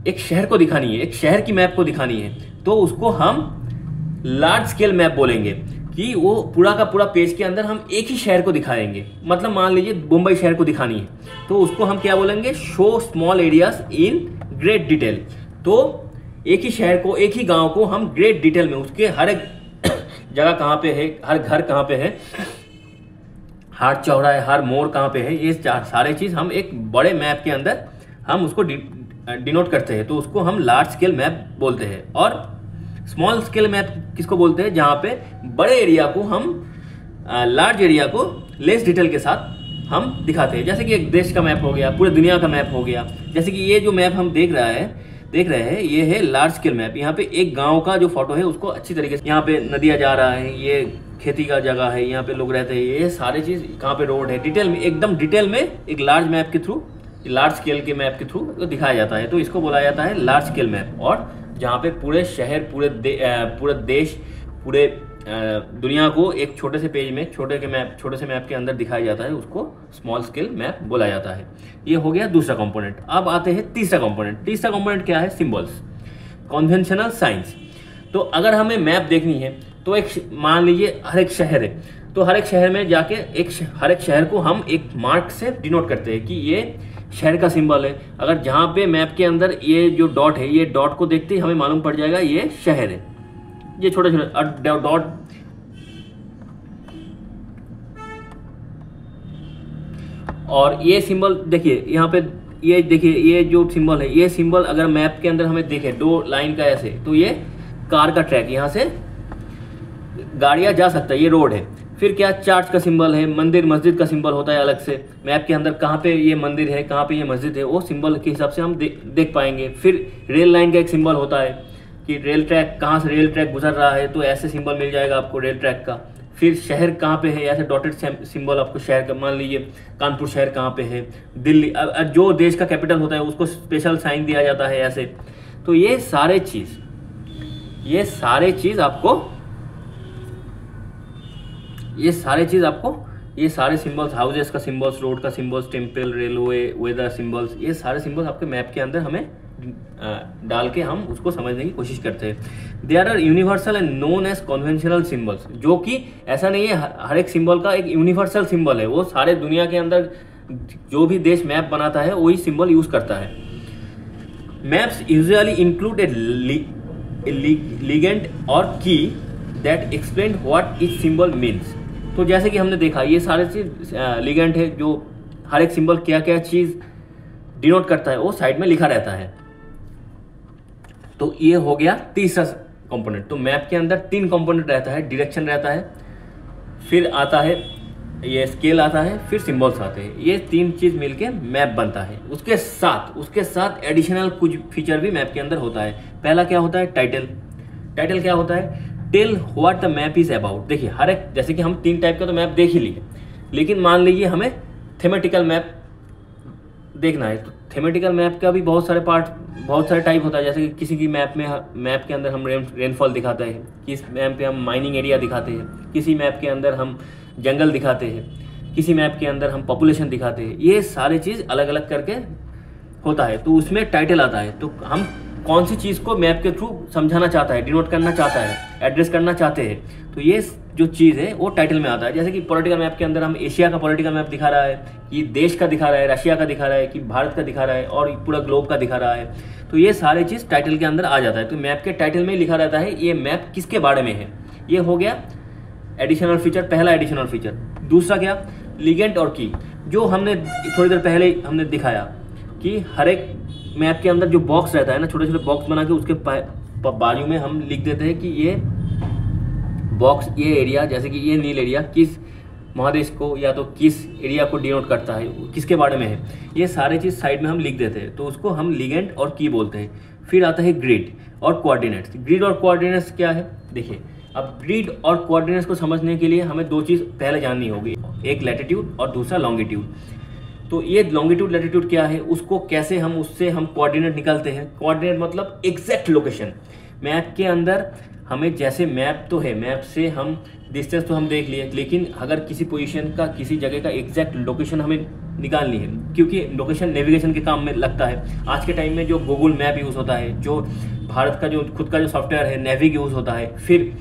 A: एक शहर को दिखानी है, एक शहर की मैप को दिखानी है, तो उसको हम लार्ज स्केल मैप बोलेंगे कि वो पूरा का पूरा पेज के अंदर हम एक ही शहर को दिखाएंगे। मतलब मान लीजिए मुंबई शहर को दिखानी है तो उसको हम क्या बोलेंगे, show small areas in great detail. तो एक ही शहर को, एक ही गांव को हम ग्रेट डिटेल में उसके हर एक जगह कहाँ पे है, हर घर कहाँ पे है, हर चौराहे, हर मोड़ कहाँ पे है, ये सारे चीज हम एक बड़े मैप के अंदर हम उसको डिनोट करते हैं। तो उसको हम लार्ज स्केल मैप बोलते हैं। और स्मॉल स्केल मैप किसको बोलते हैं, जहाँ पे बड़े एरिया को हम लार्ज एरिया को लेस डिटेल के साथ हम दिखाते हैं। जैसे कि एक देश का मैप हो गया, पूरे दुनिया का मैप हो गया। जैसे कि ये जो मैप हम देख रहे हैं ये है लार्ज स्केल मैप। यहाँ पे एक गांव का जो फोटो है उसको अच्छी तरीके से, यहाँ पे नदियाँ जा रहा है, ये खेती का जगह है, यहाँ पे लोग रहते हैं, ये सारी चीज कहाँ पे रोड है, डिटेल में, एकदम डिटेल में एक लार्ज मैप के थ्रू, लार्ज स्केल के मैप के थ्रू दिखाया जाता है। तो इसको बोला जाता है लार्ज स्केल मैप। और जहाँ पे पूरे शहर, पूरे देश, पूरे दुनिया को एक छोटे से पेज में, छोटे से मैप के अंदर दिखाया जाता है, उसको स्मॉल स्केल मैप बोला जाता है। ये हो गया दूसरा कंपोनेंट। अब आते हैं तीसरा कंपोनेंट क्या है, सिंबल्स, कन्वेंशनल साइंस। तो अगर हमें मैप देखनी है तो एक मान लीजिए हर एक शहर है, तो हर एक शहर में जाके हर एक शहर को हम एक मार्क से डिनोट करते हैं कि ये शहर का सिंबल है। अगर जहाँ पे मैप के अंदर ये जो डॉट है, ये डॉट को देखते ही हमें मालूम पड़ जाएगा ये शहर है। ये छोटे छोटे डॉट, और ये सिंबल देखिए यहाँ पे, ये देखिए ये जो सिंबल है, ये सिंबल अगर मैप के अंदर हमें देखे 2 लाइन का ऐसे, तो ये कार का ट्रैक, यहाँ से गाड़ियाँ जा सकता है, ये रोड है। फिर क्या, चर्च का सिंबल है, मंदिर मस्जिद का सिंबल होता है अलग से मैप के अंदर, कहाँ पे ये मंदिर है, कहाँ पे ये मस्जिद है, वो सिंबल के हिसाब से हम देख पाएंगे। फिर रेल लाइन का एक सिंबल होता है कि रेल ट्रैक, कहाँ से रेल ट्रैक गुजर रहा है, तो ऐसे सिंबल मिल जाएगा आपको रेल ट्रैक का। फिर शहर कहाँ पे है, ऐसे डॉटेड सिंबल आपको शहर का, मान लीजिए कानपुर शहर कहाँ पे है, दिल्ली, जो देश का कैपिटल होता है उसको स्पेशल साइन दिया जाता है ऐसे। तो ये सारे सिंबल्स, हाउसेस का सिंबल्स, रोड का symbols, temple, railway, weather symbols, ये सारे सिंबल्स आपके मैप के अंदर हमें डाल के हम उसको समझने की कोशिश करते हैं। There are universal and known as conventional symbols, जो कि ऐसा नहीं है, हर एक सिंबल का एक यूनिवर्सल सिंबल है, वो सारे दुनिया के अंदर जो भी देश मैप बनाता है वही सिंबल यूज करता है। मैप्स यूजुअली इंक्लूड ए लिगेंड और की that explain what each symbol means. तो जैसे कि हमने देखा ये सारे चीज लिगेंड है, जो हर एक सिंबल क्या क्या चीज डिनोट करता है वो साइड में लिखा रहता है। तो ये हो गया तीसरा कंपोनेंट। तो मैप के अंदर 3 कंपोनेंट रहता है, डायरेक्शन रहता है, फिर आता है ये स्केल आता है, फिर सिंबल्स आते हैं। ये 3 चीज मिलके मैप बनता है। उसके साथ एडिशनल कुछ फीचर भी मैप के अंदर होता है। पहला क्या होता है, टाइटल क्या होता है, tell what the map is about. देखिए हर एक, जैसे कि हम 3 टाइप का तो मैप देख ही लिए, लेकिन मान लीजिए हमें थेमेटिकल मैप देखना है, तो थेमेटिकल मैप का भी बहुत सारे टाइप होता है। जैसे कि किसी की मैप के अंदर हम रेनफॉल दिखाते हैं, किस मैप पे हम माइनिंग एरिया दिखाते हैं, किसी मैप के अंदर हम जंगल दिखाते हैं, किसी मैप के अंदर हम पॉपुलेशन दिखाते हैं, ये सारी चीज़ अलग अलग करके होता है। तो उसमें टाइटल आता है, तो हम कौन सी चीज़ को मैप के थ्रू समझाना चाहता है, डिनोट करना चाहता है, एड्रेस करना चाहते हैं, तो ये जो चीज़ है वो टाइटल में आता है। जैसे कि पॉलिटिकल मैप के अंदर हम एशिया का पॉलिटिकल मैप दिखा रहा है, कि देश का दिखा रहा है, रशिया का दिखा रहा है, कि भारत का दिखा रहा है और पूरा ग्लोब का दिखा रहा है, तो ये सारी चीज़ टाइटल के अंदर आ जाता है। तो मैप के टाइटल में लिखा रहता है ये मैप किसके बारे में है। ये हो गया एडिशनल फीचर, पहला एडिशनल फीचर। दूसरा क्या, लिगेंड और की, जो हमने थोड़ी देर पहले हमने दिखाया कि हर एक मैप के अंदर जो बॉक्स रहता है ना, छोटे छोटे बॉक्स बना के उसके बाजू में हम लिख देते हैं कि ये बॉक्स, ये एरिया, जैसे कि ये नील एरिया किस महादेश को या तो किस एरिया को डिनोट करता है, किसके बारे में है, ये सारे चीज़ साइड में हम लिख देते हैं। तो उसको हम लिगेंड और की बोलते हैं। फिर आता है ग्रिड और कोऑर्डिनेट्स। ग्रिड और कोऑर्डिनेट्स क्या है, देखिए अब ग्रिड और कोऑर्डिनेट्स को समझने के लिए हमें दो चीज़ पहले जाननी होगी, एक लैटिट्यूड और दूसरा लॉन्गिट्यूड। तो ये लॉन्गिट्यूड लैटिट्यूड क्या है, उसको कैसे हम उससे हम कोऑर्डिनेट निकालते हैं। कोऑर्डिनेट मतलब एग्जैक्ट लोकेशन। मैप के अंदर हमें जैसे मैप तो है, मैप से हम डिस्टेंस तो हम देख लिए, लेकिन अगर किसी पोजीशन का, किसी जगह का एग्जैक्ट लोकेशन हमें निकालनी है, क्योंकि लोकेशन नेविगेशन के काम में लगता है। आज के टाइम में जो गूगल मैप यूज़ होता है, जो भारत का जो खुद का जो सॉफ्टवेयर है नेविग यूज़ होता है। फिर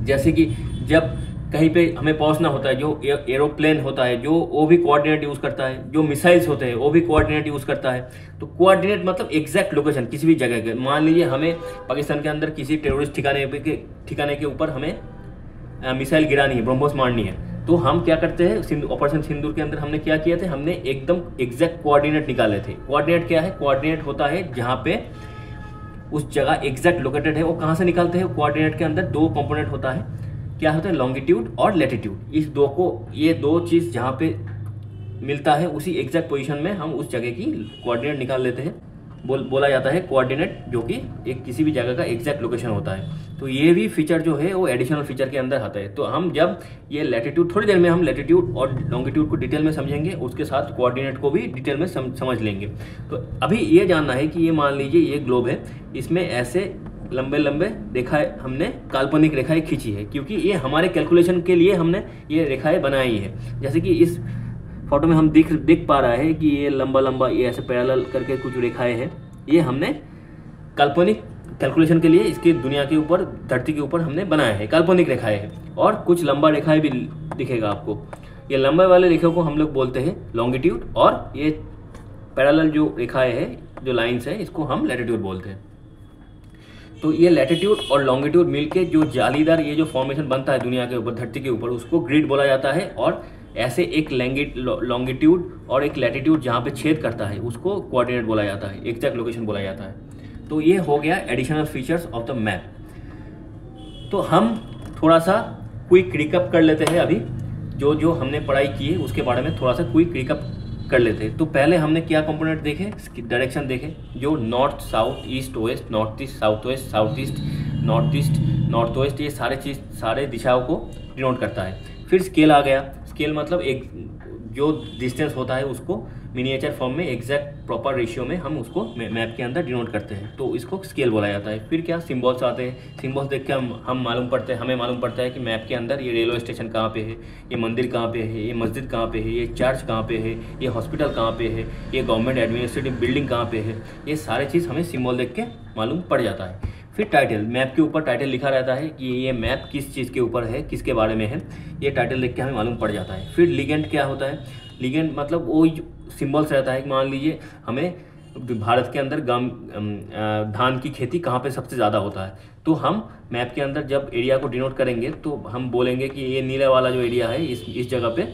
A: जैसे कि जब कहीं पे हमें पहुंचना होता है, जो एरोप्लेन होता है जो वो भी कोऑर्डिनेट यूज़ करता है, जो मिसाइल्स होते हैं वो भी कोऑर्डिनेट यूज़ करता है। तो कोऑर्डिनेट मतलब एग्जैक्ट लोकेशन किसी भी जगह के। मान लीजिए हमें पाकिस्तान के अंदर किसी टेररिस्ट ठिकाने के ऊपर हमें मिसाइल गिरानी है, ब्रह्मोस मारनी है, तो हम क्या करते हैं, ऑपरेशन सिंदूर के अंदर हमने क्या किया था, हमने एकदम एग्जैक्ट कोऑर्डिनेट निकाले थे। कोऑर्डिनेट क्या है, कोऑर्डिनेट होता है जहाँ पे उस जगह एग्जैक्ट लोकेटेड है। वो कहाँ से निकालते हैं, कोऑर्डिनेट के अंदर दो कंपोनेंट होता है, क्या होता है, लॉन्गिट्यूड और लैटिट्यूड। इस दो को, ये दो चीज़ जहाँ पे मिलता है उसी एग्जैक्ट पोजीशन में हम उस जगह की कोऑर्डिनेट निकाल लेते हैं। बोला जाता है कोऑर्डिनेट, जो कि एक किसी भी जगह का एग्जैक्ट लोकेशन होता है। तो ये भी फीचर जो है वो एडिशनल फीचर के अंदर आता है। तो हम जब ये लैटिट्यूड, थोड़ी देर में हम लैटिट्यूड और लॉन्गिट्यूड को डिटेल में समझेंगे, उसके साथ कोऑर्डिनेट को भी डिटेल में समझ लेंगे। तो अभी ये जानना है कि ये मान लीजिए ये ग्लोब है, इसमें ऐसे लंबे लंबे रेखाएं, हमने काल्पनिक रेखाएं खींची है, क्योंकि ये हमारे कैलकुलेशन के लिए हमने ये रेखाएं बनाई है। जैसे कि इस फोटो में हम दिख पा रहा है कि ये लंबा लंबा ये ऐसे पैरेलल करके कुछ रेखाएं हैं, ये हमने काल्पनिक कैलकुलेशन के लिए इसके दुनिया के ऊपर, धरती के ऊपर हमने बनाया है, काल्पनिक रेखाएं हैं। और कुछ लंबा रेखाएं भी दिखेगा आपको, ये लंबे वाले रेखा को हम लोग बोलते हैं लॉन्गिट्यूड, और ये पैरेलल जो रेखाएं हैं, जो लाइन्स हैं, इसको हम लैटिट्यूड बोलते हैं। तो ये लैटिट्यूड और लॉन्गिट्यूड मिलके जो जालीदार ये जो फॉर्मेशन बनता है दुनिया के ऊपर, धरती के ऊपर, उसको ग्रिड बोला जाता है। और ऐसे एक लॉन्गिट्यूड और एक लैटिट्यूड जहाँ पे छेद करता है उसको कोऑर्डिनेट बोला जाता है, एग्जैक्ट लोकेशन बोला जाता है। तो ये हो गया additional features of the map. तो हम थोड़ा सा क्विक रिकअप कर लेते हैं, अभी जो हमने पढ़ाई की है उसके बारे में थोड़ा सा क्विक रिकअप कर लेते हैं। तो पहले हमने क्या कंपोनेंट देखे, डायरेक्शन देखे, जो north south east west, north east south west, south east north west, ये सारे दिशाओं को डिनोट करता है। फिर स्केल आ गया। स्केल मतलब एक जो डिस्टेंस होता है उसको मिनिएचर फॉर्म में एग्जैक्ट प्रॉपर रेशियो में हम उसको मैप के अंदर डिनोट करते हैं, तो इसको स्केल बोला जाता है। फिर क्या, सिंबल्स आते हैं। सिंबल्स देख के हमें मालूम पड़ता है कि मैप के अंदर ये रेलवे स्टेशन कहाँ पे है, ये मंदिर कहाँ पे है, ये मस्जिद कहाँ पे है, ये चर्च कहाँ पे है, ये हॉस्पिटल कहाँ पे है, ये गवर्नमेंट एडमिनिस्ट्रेटिव बिल्डिंग कहाँ पे है, ये सारे चीज़ हमें सिंबल देख के मालूम पड़ जाता है। फिर टाइटल, मैप के ऊपर टाइटल लिखा रहता है कि ये मैप किस चीज़ के ऊपर है, किसके बारे में है, ये टाइटल देख के हमें मालूम पड़ जाता है। फिर लिगेंड क्या होता है, लिगेंड मतलब वो सिंबल्स रहता है कि मान लीजिए हमें भारत के अंदर धान की खेती कहाँ पे सबसे ज़्यादा होता है, तो हम मैप के अंदर जब एरिया को डिनोट करेंगे तो हम बोलेंगे कि ये नीले वाला जो एरिया है इस जगह पे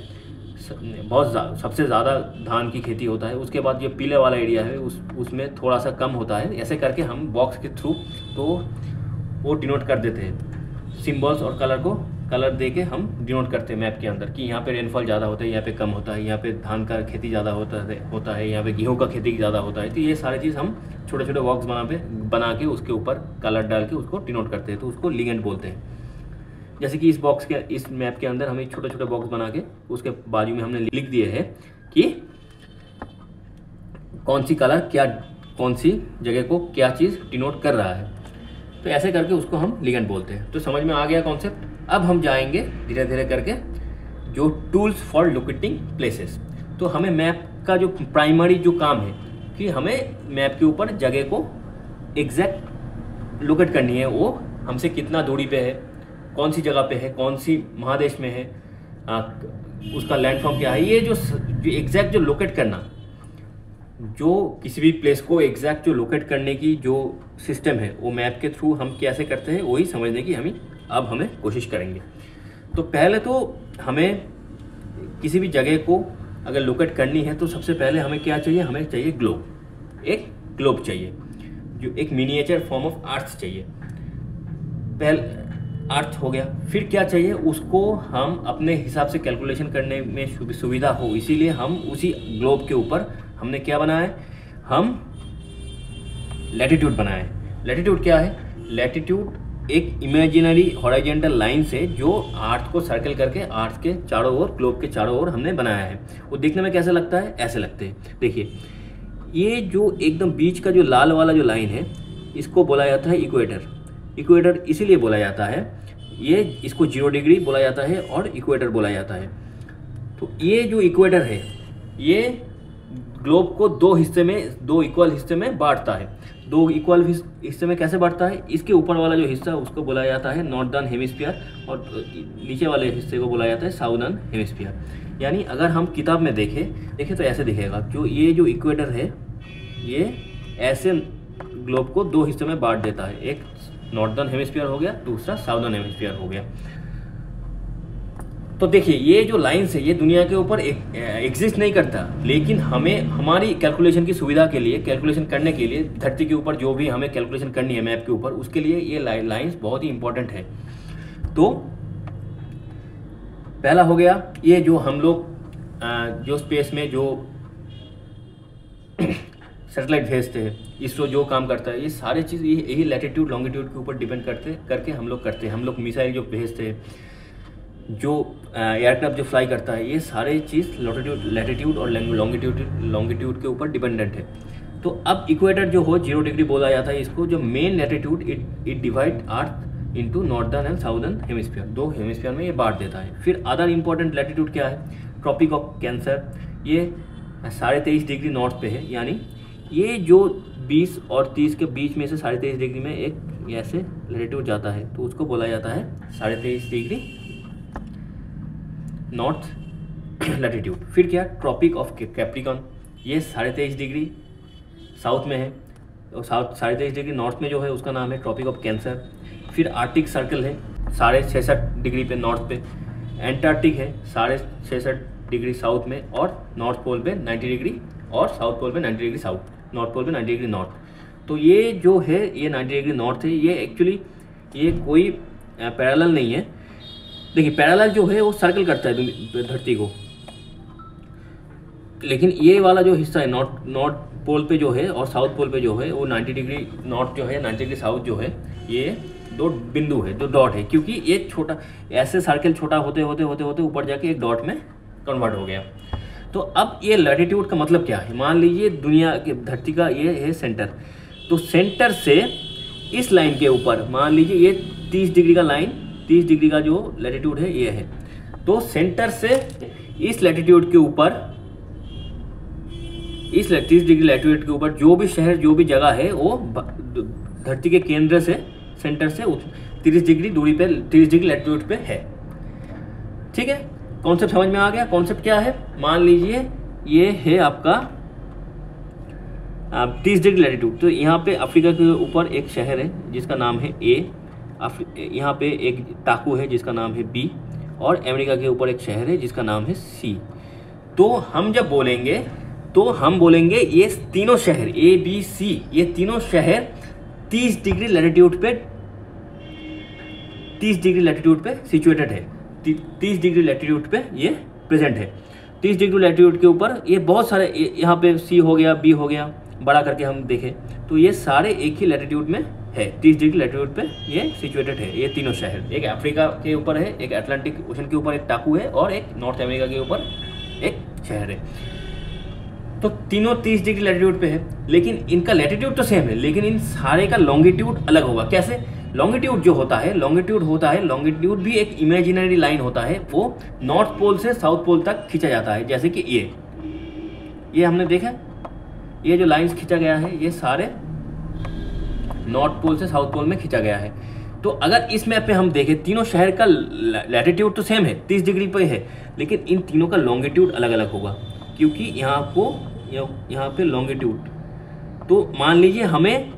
A: सबसे ज़्यादा धान की खेती होता है। उसके बाद जो पीले वाला एरिया है उसमें थोड़ा सा कम होता है। ऐसे करके हम बॉक्स के थ्रू तो वो डिनोट कर देते हैं, सिंबल्स और कलर दे के हम डिनोट करते हैं मैप के अंदर कि यहाँ पे रेनफॉल ज़्यादा होता है, यहाँ पे कम होता है, यहाँ पे धान का खेती ज़्यादा होता है, यहाँ पे गेहूँ का खेती ज़्यादा होता है। तो ये सारी चीज़ हम छोटे छोटे बॉक्स बना के उसके ऊपर कलर डाल के उसको डिनोट करते हैं, तो उसको लिगेंड बोलते हैं। जैसे कि इस मैप के अंदर हमें छोटे छोटे बॉक्स बना के उसके बाजू में हमने लिख दिए हैं कि कौन सी कलर क्या, कौन सी जगह को क्या चीज़ डिनोट कर रहा है। तो ऐसे करके उसको हम लिगेंड बोलते हैं। तो समझ में आ गया कॉन्सेप्ट। अब हम जाएंगे धीरे धीरे करके जो टूल्स फॉर लोकेटिंग प्लेसेस। तो हमें मैप का जो प्राइमरी जो काम है कि हमें मैप के ऊपर जगह को एग्जैक्ट लोकेट करनी है, वो हमसे कितना दूरी पे है, कौन सी जगह पे है, कौन सी महादेश में है, उसका लैंडफॉर्म क्या है, ये जो एग्जैक्ट जो लोकेट करना, जो किसी भी प्लेस को एग्जैक्ट जो लोकेट करने की जो सिस्टम है वो मैप के थ्रू हम कैसे करते हैं वही समझने की हमें कोशिश करेंगे। तो पहले तो हमें किसी भी जगह को अगर लोकेट करनी है तो सबसे पहले हमें क्या चाहिए, हमें चाहिए ग्लोब। एक ग्लोब चाहिए जो एक मिनिएचर फॉर्म ऑफ अर्थ चाहिए। पहले अर्थ हो गया, फिर क्या चाहिए, उसको हम अपने हिसाब से कैलकुलेशन करने में सुविधा हो, इसीलिए हम उसी ग्लोब के ऊपर हमने क्या बनाया है, हम लैटिट्यूड बनाया है। लैटिट्यूड क्या है, लैटिट्यूड एक इमेजिनरी हॉरिजॉन्टल लाइन से जो अर्थ को सर्कल करके अर्थ के चारों ओर, ग्लोब के चारों ओर हमने बनाया है। वो देखने में कैसे लगता है, ऐसे लगते हैं। देखिए ये जो एकदम बीच का जो लाल वाला जो लाइन है इसको बोला जाता है इक्वेटर। इक्वेटर इसीलिए बोला जाता है, ये इसको 0 डिग्री बोला जाता है और इक्वेटर बोला जाता है। तो ये जो इक्वेटर है ये ग्लोब को दो इक्वल हिस्से में बांटता है। दो इक्वल हिस्से में कैसे बांटता है, इसके ऊपर वाला जो हिस्सा उसको बोला जाता है नॉर्दर्न हेमिस्फीयर और नीचे वाले हिस्से को बोला जाता है साउदर्न हेमिस्फीयर। यानी अगर हम किताब में देखें तो ऐसे दिखेगा, जो ये जो इक्वेटर है ये ऐसे ग्लोब को दो हिस्से में बांट देता है, एक नॉर्दर्न हेमिस्फीयर हो गया, दूसरा साउदर्न हेमिस्फीयर हो गया। तो देखिए ये जो लाइन्स है ये दुनिया के ऊपर एग्जिस्ट नहीं करता, लेकिन हमें हमारी कैलकुलेशन की सुविधा के लिए, कैलकुलेशन करने के लिए धरती के ऊपर जो भी हमें कैलकुलेशन करनी है मैप के ऊपर, उसके लिए ये लाइन्स बहुत ही इंपॉर्टेंट है। तो पहला हो गया ये जो हम लोग जो स्पेस में जो सैटेलाइट भेजते हैं, इसरो जो काम करता है, ये सारे चीज़ यही लैटिट्यूड लॉन्गिट्यूड के ऊपर डिपेंड करके हम लोग करते हैं। हम लोग मिसाइल जो भेजते हैं, जो एयरक्राफ्ट जो फ्लाई करता है, ये सारे चीज़ लैटिट्यूड और लॉन्गिट्यूड के ऊपर डिपेंडेंट है। तो अब इक्वेटर जो हो 0 डिग्री बोला जाता है इसको, जो main latitude it divide earth into northern and southern hemisphere, दो हेमिस्फीयर में ये बांट देता है। फिर अदर इंपॉर्टेंट लैटिट्यूड क्या है, ट्रॉपिक ऑफ कैंसर, ये 23.5 डिग्री नॉर्थ पे है। यानी ये जो 20 और 30 के बीच में से 23.5 डिग्री में एक ऐसे लैटिट्यूड जाता है, तो उसको बोला जाता है 23.5 डिग्री नॉर्थ लैटिट्यूड। फिर क्या, ट्रॉपिक ऑफ कैप्रिकॉन, ये 23.5 डिग्री साउथ में है, और 23.5 डिग्री नॉर्थ में जो है उसका नाम है ट्रॉपिक ऑफ कैंसर। फिर आर्टिक सर्कल है 66.5 डिग्री पे नॉर्थ पे, एंटार्क्टिक है 66.5 डिग्री साउथ में, और नॉर्थ पोल पे 90 डिग्री, और साउथ पोल पे 90 डिग्री साउथ, नॉर्थ पोल पे 90 डिग्री नॉर्थ। तो ये जो है ये 90 डिग्री नॉर्थ है, ये एक्चुअली ये कोई पैरेलल नहीं है। देखिए पैरेलल जो है वो सर्कल करता है धरती को, लेकिन ये वाला जो हिस्सा है नॉर्थ पोल पे जो है और साउथ पोल पे जो है वो 90 डिग्री नॉर्थ जो है, 90 डिग्री साउथ जो है, ये दो बिंदु है, दो डॉट है, क्योंकि ये छोटा ऐसे सर्कल छोटा होते होते होते होते ऊपर जाके एक डॉट में कन्वर्ट हो गया। तो अब ये लैटिट्यूड का मतलब क्या है, मान लीजिए दुनिया के धरती का ये है सेंटर, तो सेंटर से इस लाइन के ऊपर मान लीजिए ये 30 डिग्री का लाइन, 30 डिग्री का जो लैटिट्यूड है ये है, तो सेंटर से इस लैटिट्यूड के ऊपर, इस 30 डिग्री लैटिट्यूड के ऊपर जो भी शहर, जो भी जगह है वो धरती के केंद्र से, सेंटर से 30 डिग्री दूरी पे, 30 डिग्री लैटिट्यूड पे है। ठीक है, कॉन्सेप्ट समझ में आ गया। कॉन्सेप्ट क्या है, मान लीजिए ये है आपका 30 डिग्री लैटिट्यूड, तो यहाँ पे अफ्रीका के ऊपर एक शहर है जिसका नाम है ए, यहाँ पे एक टापू है जिसका नाम है बी, और अमेरिका के ऊपर एक शहर है जिसका नाम है सी। तो हम जब बोलेंगे तो हम बोलेंगे ये तीनों शहर ए बी सी, ये तीनों शहर 30 डिग्री लैटिट्यूड पे, 30 डिग्री लैटिट्यूड पे सिचुएटेड है, 30 डिग्री लैटिट्यूड पे ये प्रेजेंट है। 30 डिग्री लैटिट्यूड के ऊपर ये बहुत सारे, यहाँ पे सी हो गया, बी हो गया, बड़ा करके हम देखें तो ये सारे एक ही लैटिट्यूड में है, 30 डिग्री लैटिट्यूड पे ये सिचुएटेड है ये तीनों शहर। एक अफ्रीका के ऊपर है, एक अटलांटिक ओशन के ऊपर एक टापू है, और एक नॉर्थ अमेरिका के ऊपर एक शहर है। तो तीनों 30 डिग्री लैटिट्यूड पे है, लेकिन इनका लैटिट्यूड तो सेम है, लेकिन इन सारे का लॉन्गिट्यूड अलग होगा। कैसे, लॉन्गिट्यूड जो होता है, लॉन्गिट्यूड भी एक इमेजिनरी लाइन होता है, वो नॉर्थ पोल से साउथ पोल तक खींचा जाता है। जैसे कि ये हमने देखा, ये जो लाइंस खींचा गया है ये सारे नॉर्थ पोल से साउथ पोल में खींचा गया है। तो अगर इस मैप पे हम देखें, तीनों शहर का लैटिट्यूड तो सेम है, 30 डिग्री पे है, लेकिन इन तीनों का लॉन्गिट्यूड अलग अलग होगा, क्योंकि यहाँ पे लॉन्गिट्यूड, तो मान लीजिए हमें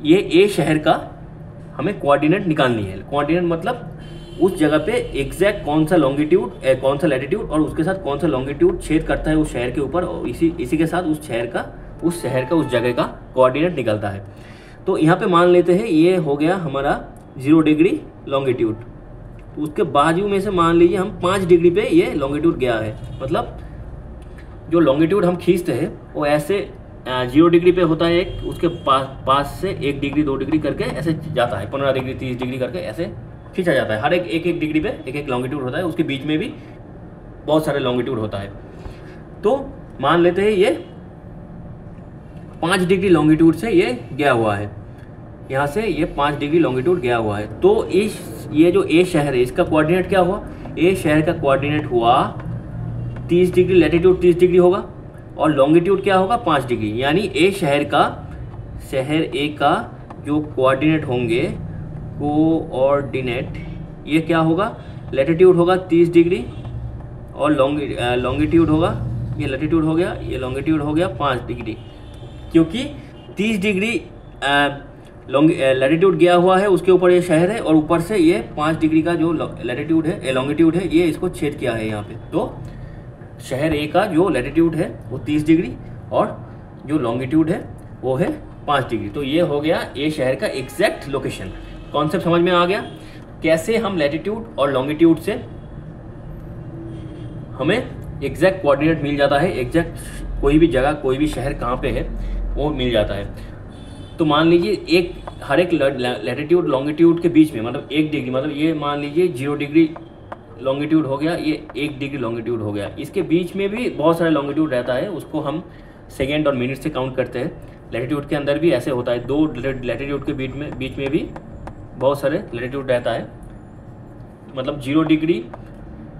A: ये ए शहर का हमें कोऑर्डिनेट निकालनी है। कोऑर्डिनेट मतलब उस जगह पे एग्जैक्ट कौन सा लॉन्गिट्यूड, कौन सा लैटिट्यूड और उसके साथ कौन सा लॉन्गिट्यूड छेद करता है उस शहर के ऊपर, और इसी के साथ उस शहर का उस जगह का कोऑर्डिनेट निकलता है। तो यहाँ पे मान लेते हैं ये हो गया हमारा 0 डिग्री लॉन्गिट्यूड। तो उसके बाजू में से मान लीजिए हम 5 डिग्री पे ये लॉन्गिट्यूड गया है, मतलब जो लॉन्गिट्यूड हम खींचते हैं वो ऐसे 0 डिग्री पे होता है एक, उसके पास से 1 डिग्री 2 डिग्री करके ऐसे जाता है, 15 डिग्री 30 डिग्री करके ऐसे खींचा जाता है। हर एक डिग्री पे एक लॉन्गिट्यूड होता है, उसके बीच में भी बहुत सारे लॉन्गिट्यूड होता है। तो मान लेते हैं ये 5 डिग्री लॉन्गिट्यूड से ये गया हुआ है, यहाँ से ये 5 डिग्री लॉन्गिट्यूड गया हुआ है। तो ये जो ए शहर है इसका कोऑर्डिनेट क्या हुआ, ए शहर का कोऑर्डिनेट हुआ 30 डिग्री, लैटिट्यूड 30 डिग्री होगा और लॉन्गिट्यूड क्या होगा 5 डिग्री। यानी शहर ए का जो कोऑर्डिनेट होंगे, कोऑर्डिनेट ये क्या होगा, लैटिट्यूड होगा 30 डिग्री और लॉन्गिट्यूड होगा, ये लैटिट्यूड हो गया, ये लॉन्गिट्यूड हो गया 5 डिग्री, क्योंकि 30 डिग्री लैटिट्यूड गया हुआ है, उसके ऊपर ये शहर है और ऊपर से ये 5 डिग्री का जो लैटिट्यूड है, लॉन्गिट्यूड है, ये इसको छेद किया है यहाँ पे। तो शहर ए का जो लैटिट्यूड है वो 30 डिग्री और जो लॉन्गिट्यूड है वो है 5 डिग्री। तो ये हो गया ए शहर का एग्जैक्ट लोकेशन। कॉन्सेप्ट समझ में आ गया, कैसे हम लैटिट्यूड और लॉन्गिट्यूड से हमें एग्जैक्ट कोऑर्डिनेट मिल जाता है, एग्जैक्ट कोई भी जगह कोई भी शहर कहाँ पे है वो मिल जाता है। तो मान लीजिए हर एक लैटिट्यूड लॉन्गिट्यूड के बीच में, मतलब 1 डिग्री, मतलब ये मान लीजिए 0 डिग्री लॉन्गिट्यूड हो गया, ये 1 डिग्री लॉन्गिट्यूड हो गया, इसके बीच में भी बहुत सारे लॉन्गिट्यूड रहता है, उसको हम सेकेंड और मिनट से काउंट करते हैं। लैटिट्यूड के अंदर भी ऐसे होता है, 2 लैटिट्यूड के बीच में भी बहुत सारे लैटिट्यूड रहता है, मतलब 0 डिग्री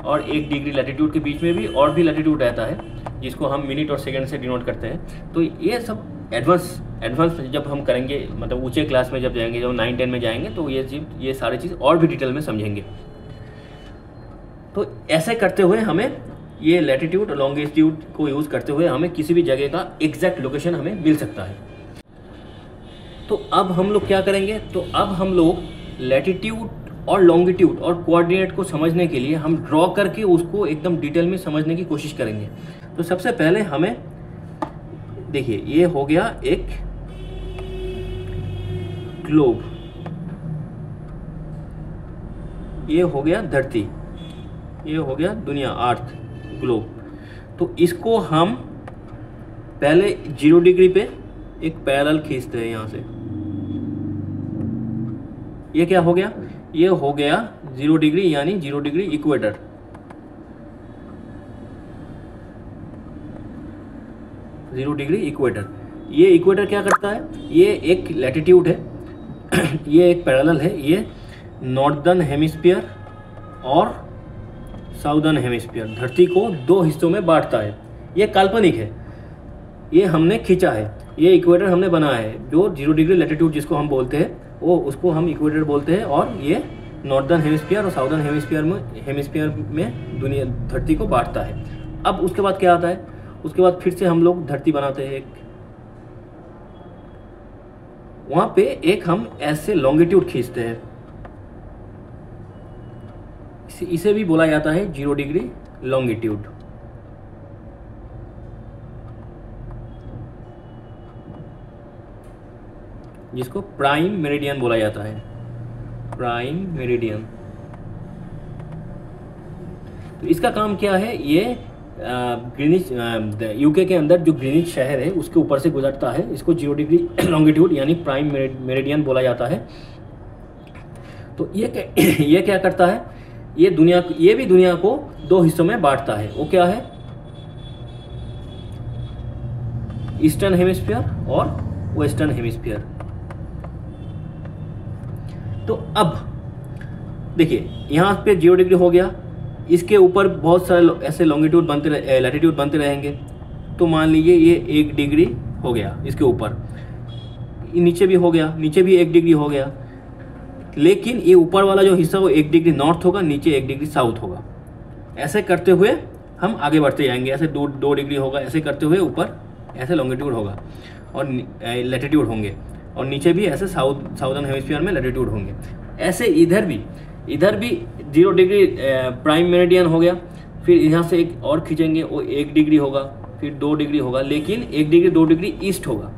A: और 1 डिग्री लैटिट्यूड के बीच में भी और भी लैटिट्यूड रहता है, जिसको हम मिनट और सेकंड से डिनोट करते हैं। तो ये सब एडवांस जब हम करेंगे, मतलब ऊंचे क्लास में जब जाएंगे, जब 9-10 में जाएंगे, तो ये सारी चीज़ और भी डिटेल में समझेंगे। तो ऐसे करते हुए हमें ये लैटिट्यूड और लॉन्गिट्यूड को यूज़ करते हुए हमें किसी भी जगह का एग्जैक्ट लोकेशन हमें मिल सकता है। तो अब हम लोग क्या करेंगे, तो अब हम लोग लैटिट्यूड और लॉन्गिट्यूड और कोऑर्डिनेट को समझने के लिए हम ड्रॉ करके उसको एकदम डिटेल में समझने की कोशिश करेंगे। तो सबसे पहले हमें देखिए, ये हो गया एक ग्लोब, ये हो गया धरती, ये हो गया दुनिया, अर्थ, ग्लोब। तो इसको हम पहले 0 डिग्री पे एक पैरेलल खींचते हैं यहाँ से, ये क्या हो गया, ये हो गया 0 डिग्री, यानी 0 डिग्री इक्वेटर। ये इक्वेटर क्या करता है, ये एक लैटिट्यूड है, ये एक पैरेलल है, ये नॉर्दर्न हेमिस्फीयर और साउदर्न हेमिस्फीयर, धरती को 2 हिस्सों में बांटता है। ये काल्पनिक है, ये हमने खींचा है, ये इक्वेटर हमने बनाया है। जो 0 डिग्री लैटिट्यूड जिसको हम बोलते हैं वो उसको हम इक्वेटर बोलते हैं, और ये नॉर्दर्न हेमिस्फीयर और साउदर्न हेमिस्फीयर में दुनिया धरती को बांटता है। अब उसके बाद क्या आता है, उसके बाद फिर से हम लोग धरती बनाते हैं एक, वहां पे एक हम ऐसे लॉन्गिट्यूड खींचते हैं, इसे भी बोला जाता है 0 डिग्री लॉन्गिट्यूड। जिसको प्राइम मेरिडियन बोला जाता है, प्राइम मेरिडियन। तो इसका काम क्या है, ये ग्रीनिच यूके के अंदर जो ग्रीनिच शहर है उसके ऊपर से गुजरता है, इसको 0 डिग्री लॉन्गिट्यूड यानी प्राइम मेरिडियन बोला जाता है। तो ये क्या करता है, ये भी दुनिया को 2 हिस्सों में बांटता है। वो क्या है, ईस्टर्न हेमिस्फीयर और वेस्टर्न हेमिस्फीयर। तो अब देखिए यहाँ पे 0 डिग्री हो गया, इसके ऊपर बहुत सारे ऐसे लॉन्गिट्यूड बनते लैटिट्यूड बनते रहेंगे। तो मान लीजिए ये 1 डिग्री हो गया, इसके ऊपर नीचे भी हो गया, नीचे भी 1 डिग्री हो गया, लेकिन ये ऊपर वाला जो हिस्सा वो 1 डिग्री नॉर्थ होगा, नीचे 1 डिग्री साउथ होगा। ऐसे करते हुए हम आगे बढ़ते जाएंगे, ऐसे 2 डिग्री होगा, ऐसे करते हुए ऊपर ऐसे लॉन्गिट्यूड होगा और लैटिट्यूड होंगे, और नीचे भी ऐसे साउदर्न हेमिस्फीयर में लैटिट्यूड होंगे। ऐसे इधर भी 0 डिग्री प्राइम मेरिडियन हो गया, फिर यहाँ से एक और खींचेंगे, वो 1 डिग्री होगा, फिर 2 डिग्री होगा, लेकिन 1 डिग्री 2 डिग्री ईस्ट होगा,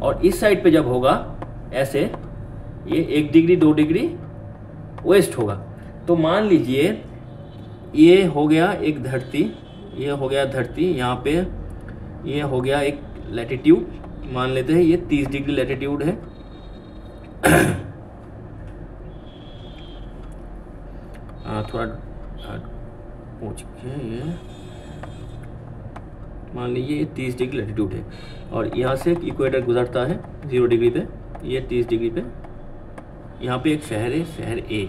A: और इस साइड पे जब होगा ऐसे ये 1 डिग्री 2 डिग्री वेस्ट होगा। तो मान लीजिए ये हो गया एक धरती, ये हो गया धरती, यहाँ पे ये हो गया एक लैटिट्यूड, मान लेते हैं ये 30 डिग्री लैटिट्यूड है। थोड़ा पूछ के ये मान लीजिए ये 30 डिग्री लैटिट्यूड है, और यहाँ से एक इक्वेटर गुजरता है 0 डिग्री पे, ये 30 डिग्री पे, यहाँ पे एक शहर है, शहर ए,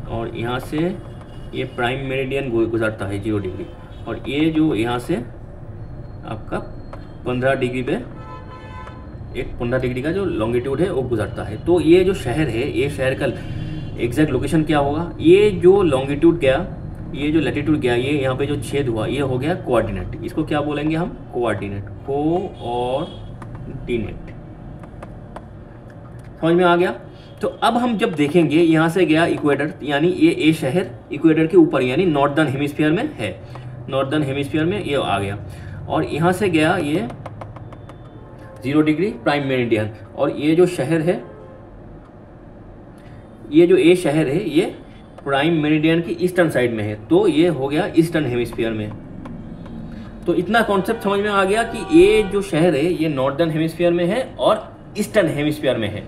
A: और यहाँ से ये प्राइम मेरिडियन गुजरता है 0 डिग्री, और ये जो यहाँ से आपका 15 डिग्री पे एक 15 डिग्री का जो लॉन्गिट्यूड है वो गुजरता है। तो ये जो शहर है, ये शहर का एग्जैक्ट लोकेशन क्या होगा, ये जो लॉन्गिट्यूड गया, ये जो लैटिट्यूड गया, ये यहाँ पे जो छेद हुआ, ये हो गया कोऑर्डिनेट। इसको क्या बोलेंगे हम, कोऑर्डिनेट, कोऑर्डिनेट। समझ में आ गया। तो अब हम जब देखेंगे यहाँ से गया इक्वेटर, यानी ये ए शहर इक्वेटर के ऊपर यानी नॉर्दर्न हेमिस्फीयर में है, नॉर्दर्न हेमिस्फीयर में ये आ गया, और यहाँ से गया ये 0 डिग्री प्राइम मेरिडियन, और ये जो शहर है, ये जो ए शहर है, ये प्राइम मेरिडियन की ईस्टर्न साइड में है, तो ये हो गया ईस्टर्न हेमिस्फीयर में। तो इतना कॉन्सेप्ट समझ में आ गया कि ये जो शहर है ये नॉर्दर्न हेमिस्फीयर में है और ईस्टर्न हेमिस्फीयर में है।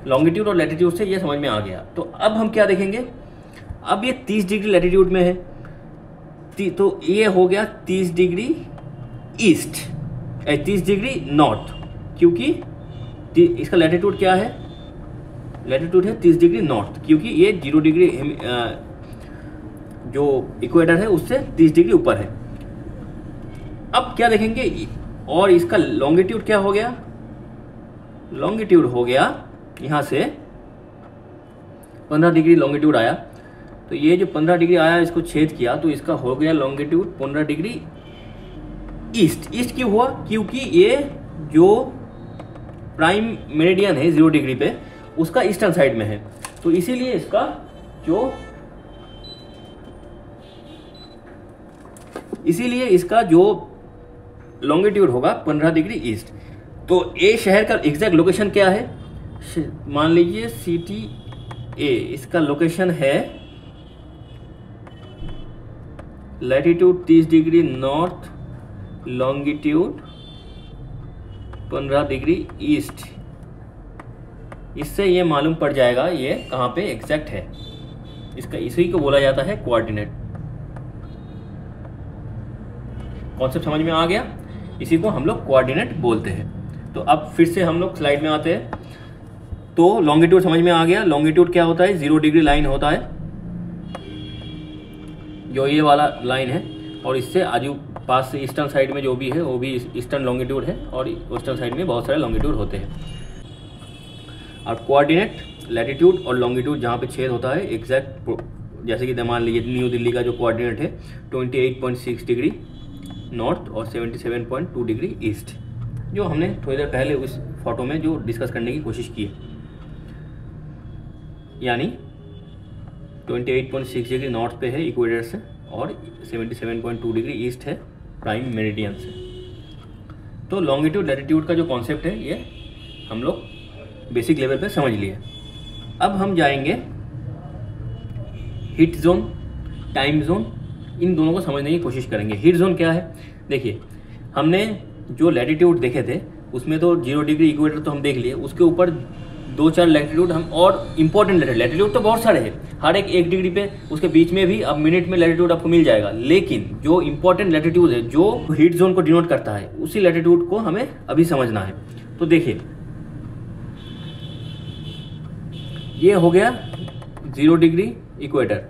A: लॉन्गिट्यूड और लैटिट्यूड से ये समझ में आ गया। तो अब हम क्या देखेंगे, अब ये 30 डिग्री लैटिट्यूड में है, तो ये हो गया 30 डिग्री ईस्ट, 30 डिग्री नॉर्थ, क्योंकि इसका लैटिट्यूड क्या है, लैटिट्यूड है 30 डिग्री नॉर्थ, क्योंकि ये 0 डिग्री जो इक्वेटर है उससे 30 डिग्री ऊपर है। अब क्या देखेंगे, और इसका लॉन्गिट्यूड क्या हो गया, लॉन्गिट्यूड हो गया यहाँ से 15 डिग्री लॉन्गिट्यूड आया, तो ये जो 15 डिग्री आया इसको छेद किया, तो इसका हो गया लॉन्गिट्यूड 15 डिग्री ईस्ट। ईस्ट क्यों हुआ, क्योंकि ये जो प्राइम मेरिडियन है 0 डिग्री पे उसका ईस्टर्न साइड में है, तो इसीलिए इसका जो लॉन्गिट्यूड होगा 15 डिग्री ईस्ट। तो ए शहर का एग्जैक्ट लोकेशन क्या है, मान लीजिए सिटी ए, इसका लोकेशन है latitude 30 degree north, longitude 15 degree east. इससे ये मालूम पड़ जाएगा ये कहाँ पे एग्जैक्ट है, इसका इसी को बोला जाता है कोऑर्डिनेट। कॉन्सेप्ट समझ में आ गया, इसी को हम लोग कोऑर्डिनेट बोलते हैं। तो अब फिर से हम लोग स्लाइड में आते हैं। तो लॉन्गिट्यूड समझ में आ गया, लॉन्गिट्यूड क्या होता है, 0 डिग्री लाइन होता है, जो ये वाला लाइन है, और इससे आजू पास से ईस्टर्न साइड में जो भी है वो भी ईस्टर्न लॉन्गिट्यूड है, और वेस्टर्न साइड में बहुत सारे लॉन्गिट्यूड होते हैं। और कोऑर्डिनेट लैटिट्यूड और लॉन्गिट्यूड जहाँ पे छेद होता है एग्जैक्ट, जैसे कि मान लीजिए न्यू दिल्ली का जो कोऑर्डिनेट है 28.6 डिग्री नॉर्थ और 77.2 डिग्री ईस्ट, जो हमने थोड़ी देर पहले उस फोटो में जो डिस्कस करने की कोशिश की है, यानी 28.6 डिग्री नॉर्थ पे है इक्वेटर से, और 77.2 डिग्री ईस्ट है प्राइम मेरिडियन से। तो लॉन्गिट्यूड लैटिट्यूड का जो कॉन्सेप्ट है ये हम लोग बेसिक लेवल पे समझ लिए। अब हम जाएंगे हीट जोन, टाइम जोन, इन दोनों को समझने की कोशिश करेंगे। हीट जोन क्या है, देखिए हमने जो लैटिट्यूड देखे थे उसमें तो 0 डिग्री इक्वेटर तो हम देख लिए, उसके ऊपर 2-4 लैटिट्यूड हम और इम्पोर्टेंट लैटिट्यूड तो बहुत सारे हैं, हर एक 1 डिग्री पे उसके बीच में भी अब मिनट में लैटिट्यूड आपको मिल जाएगा, लेकिन जो इम्पोर्टेंट लैटिट्यूड है जो हीट जोन को डिनोट करता है उसी लैटिट्यूड को हमें अभी समझना है। तो देखिए ये हो गया 0 डिग्री इक्वेटर,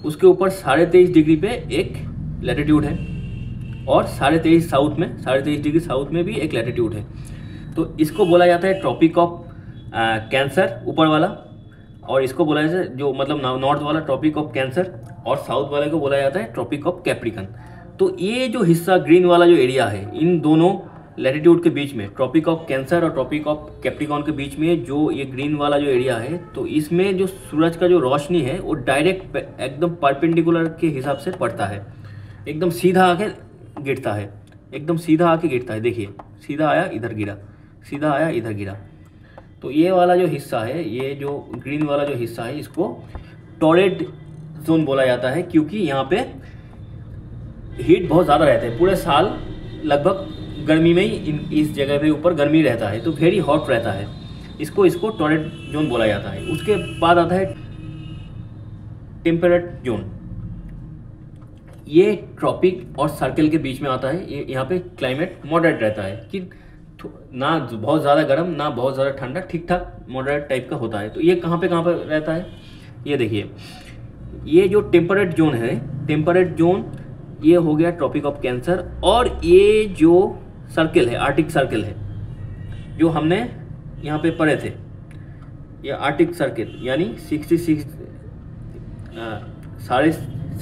A: उसके ऊपर 23.5 डिग्री पे एक लैटिट्यूड है और 23.5 साउथ में, 23.5 डिग्री साउथ में भी एक लैटिट्यूड है। तो इसको बोला जाता है ट्रॉपिक ऑफ कैंसर ऊपर वाला, और इसको बोला जाता है जो मतलब नॉर्थ वाला ट्रॉपिक ऑफ कैंसर, और साउथ वाले को बोला जाता है ट्रॉपिक ऑफ कैप्रिकन। तो ये जो हिस्सा ग्रीन वाला जो एरिया है, इन दोनों लैटिट्यूड के बीच में, ट्रॉपिक ऑफ कैंसर और ट्रॉपिक ऑफ कैप्रिकॉन के बीच में जो ये ग्रीन वाला जो एरिया है, तो इसमें जो सूरज का जो रोशनी है वो डायरेक्ट एकदम परपेंडिकुलर के हिसाब से पड़ता है, एकदम सीधा आके गिरता है, एकदम सीधा आके गिरता है। देखिए सीधा आया इधर गिरा, सीधा आया इधर गिरा। तो ये वाला जो हिस्सा है, ये जो ग्रीन वाला जो हिस्सा है, इसको टॉरेड जोन बोला जाता है, क्योंकि यहाँ पे हीट बहुत ज़्यादा रहता है। पूरे साल लगभग गर्मी में ही इस जगह पे ऊपर गर्मी रहता है, तो वेरी हॉट रहता है। इसको टॉरेड जोन बोला जाता है। उसके बाद आता है टेम्परेट जोन। ये ट्रॉपिक और सर्कल के बीच में आता है। ये यहाँ पे क्लाइमेट मॉडरेट रहता है, कि ना बहुत ज़्यादा गर्म ना बहुत ज़्यादा ठंडा, ठीक ठाक मॉडरेट टाइप का होता है। तो ये कहाँ पे रहता है, ये देखिए, ये जो टेम्परेट जोन है, टेम्परेट जोन ये हो गया ट्रॉपिक ऑफ कैंसर। और ये जो सर्कल है, आर्टिक सर्कल है, जो हमने यहाँ पे पढ़े थे, ये आर्टिक सर्कल यानी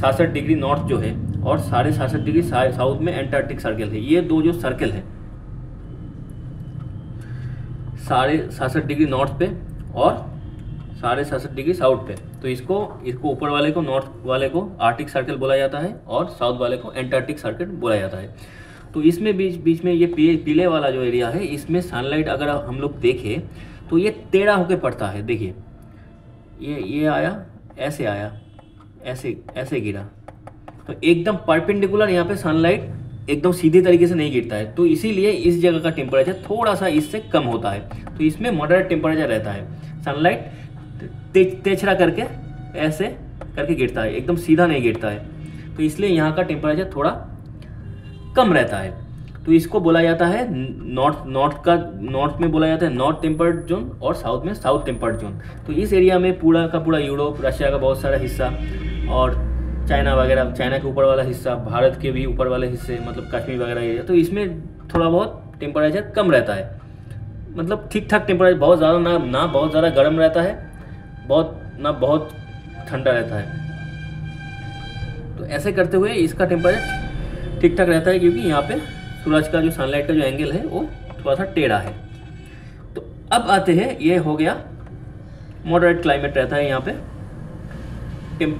A: 66 डिग्री नॉर्थ जो है, और 67 डिग्री साउथ में एंटार्क्टिक सर्कल है। ये दो जो सर्कल है 67 डिग्री नॉर्थ पे और 67 डिग्री साउथ पे, तो इसको ऊपर वाले को, नॉर्थ वाले को आर्टिक सर्कल बोला जाता है, और साउथ वाले को एंटार्क्टिक सर्कल बोला जाता है। तो इसमें बीच में ये पीले वाला जो एरिया है, इसमें सनलाइट अगर हम लोग देखें तो ये टेढ़ा होकर पड़ता है। देखिए ये आया, ऐसे आया, ऐसे गिरा, तो एकदम परपेंडिकुलर यहाँ पे सनलाइट एकदम सीधे तरीके से नहीं गिरता है। तो इसीलिए इस जगह का टेम्परेचर थोड़ा सा इससे कम होता है। तो इसमें मॉडरेट टेम्परेचर रहता है, सनलाइट तेछड़ा करके ऐसे करके गिरता है, एकदम सीधा नहीं गिरता है। तो इसलिए यहाँ का टेम्परेचर थोड़ा कम रहता है। तो इसको बोला जाता है नॉर्थ में बोला जाता है नॉर्थ टेम्पर्ड जोन, और साउथ में साउथ टेम्पर्ड जोन। तो इस एरिया में पूरा का पूरा यूरोप, रशिया का बहुत सारा हिस्सा, और चाइना वगैरह, चाइना के ऊपर वाला हिस्सा, भारत के भी ऊपर वाले हिस्से, मतलब कश्मीर वगैरह एरिया, तो इसमें थोड़ा बहुत टेम्परेचर कम रहता है, मतलब ठीक ठाक टेम्परेचर, बहुत ज़्यादा ना बहुत ज़्यादा गर्म रहता है, ना बहुत ठंडा रहता है। तो ऐसे करते हुए इसका टेम्परेचर ठीक ठाक रहता है, क्योंकि यहाँ पे सूरज का जो सनलाइट का जो एंगल है वो थोड़ा सा टेढ़ा है। तो अब आते हैं, ये हो गया मॉडरेट क्लाइमेट रहता है यहाँ पे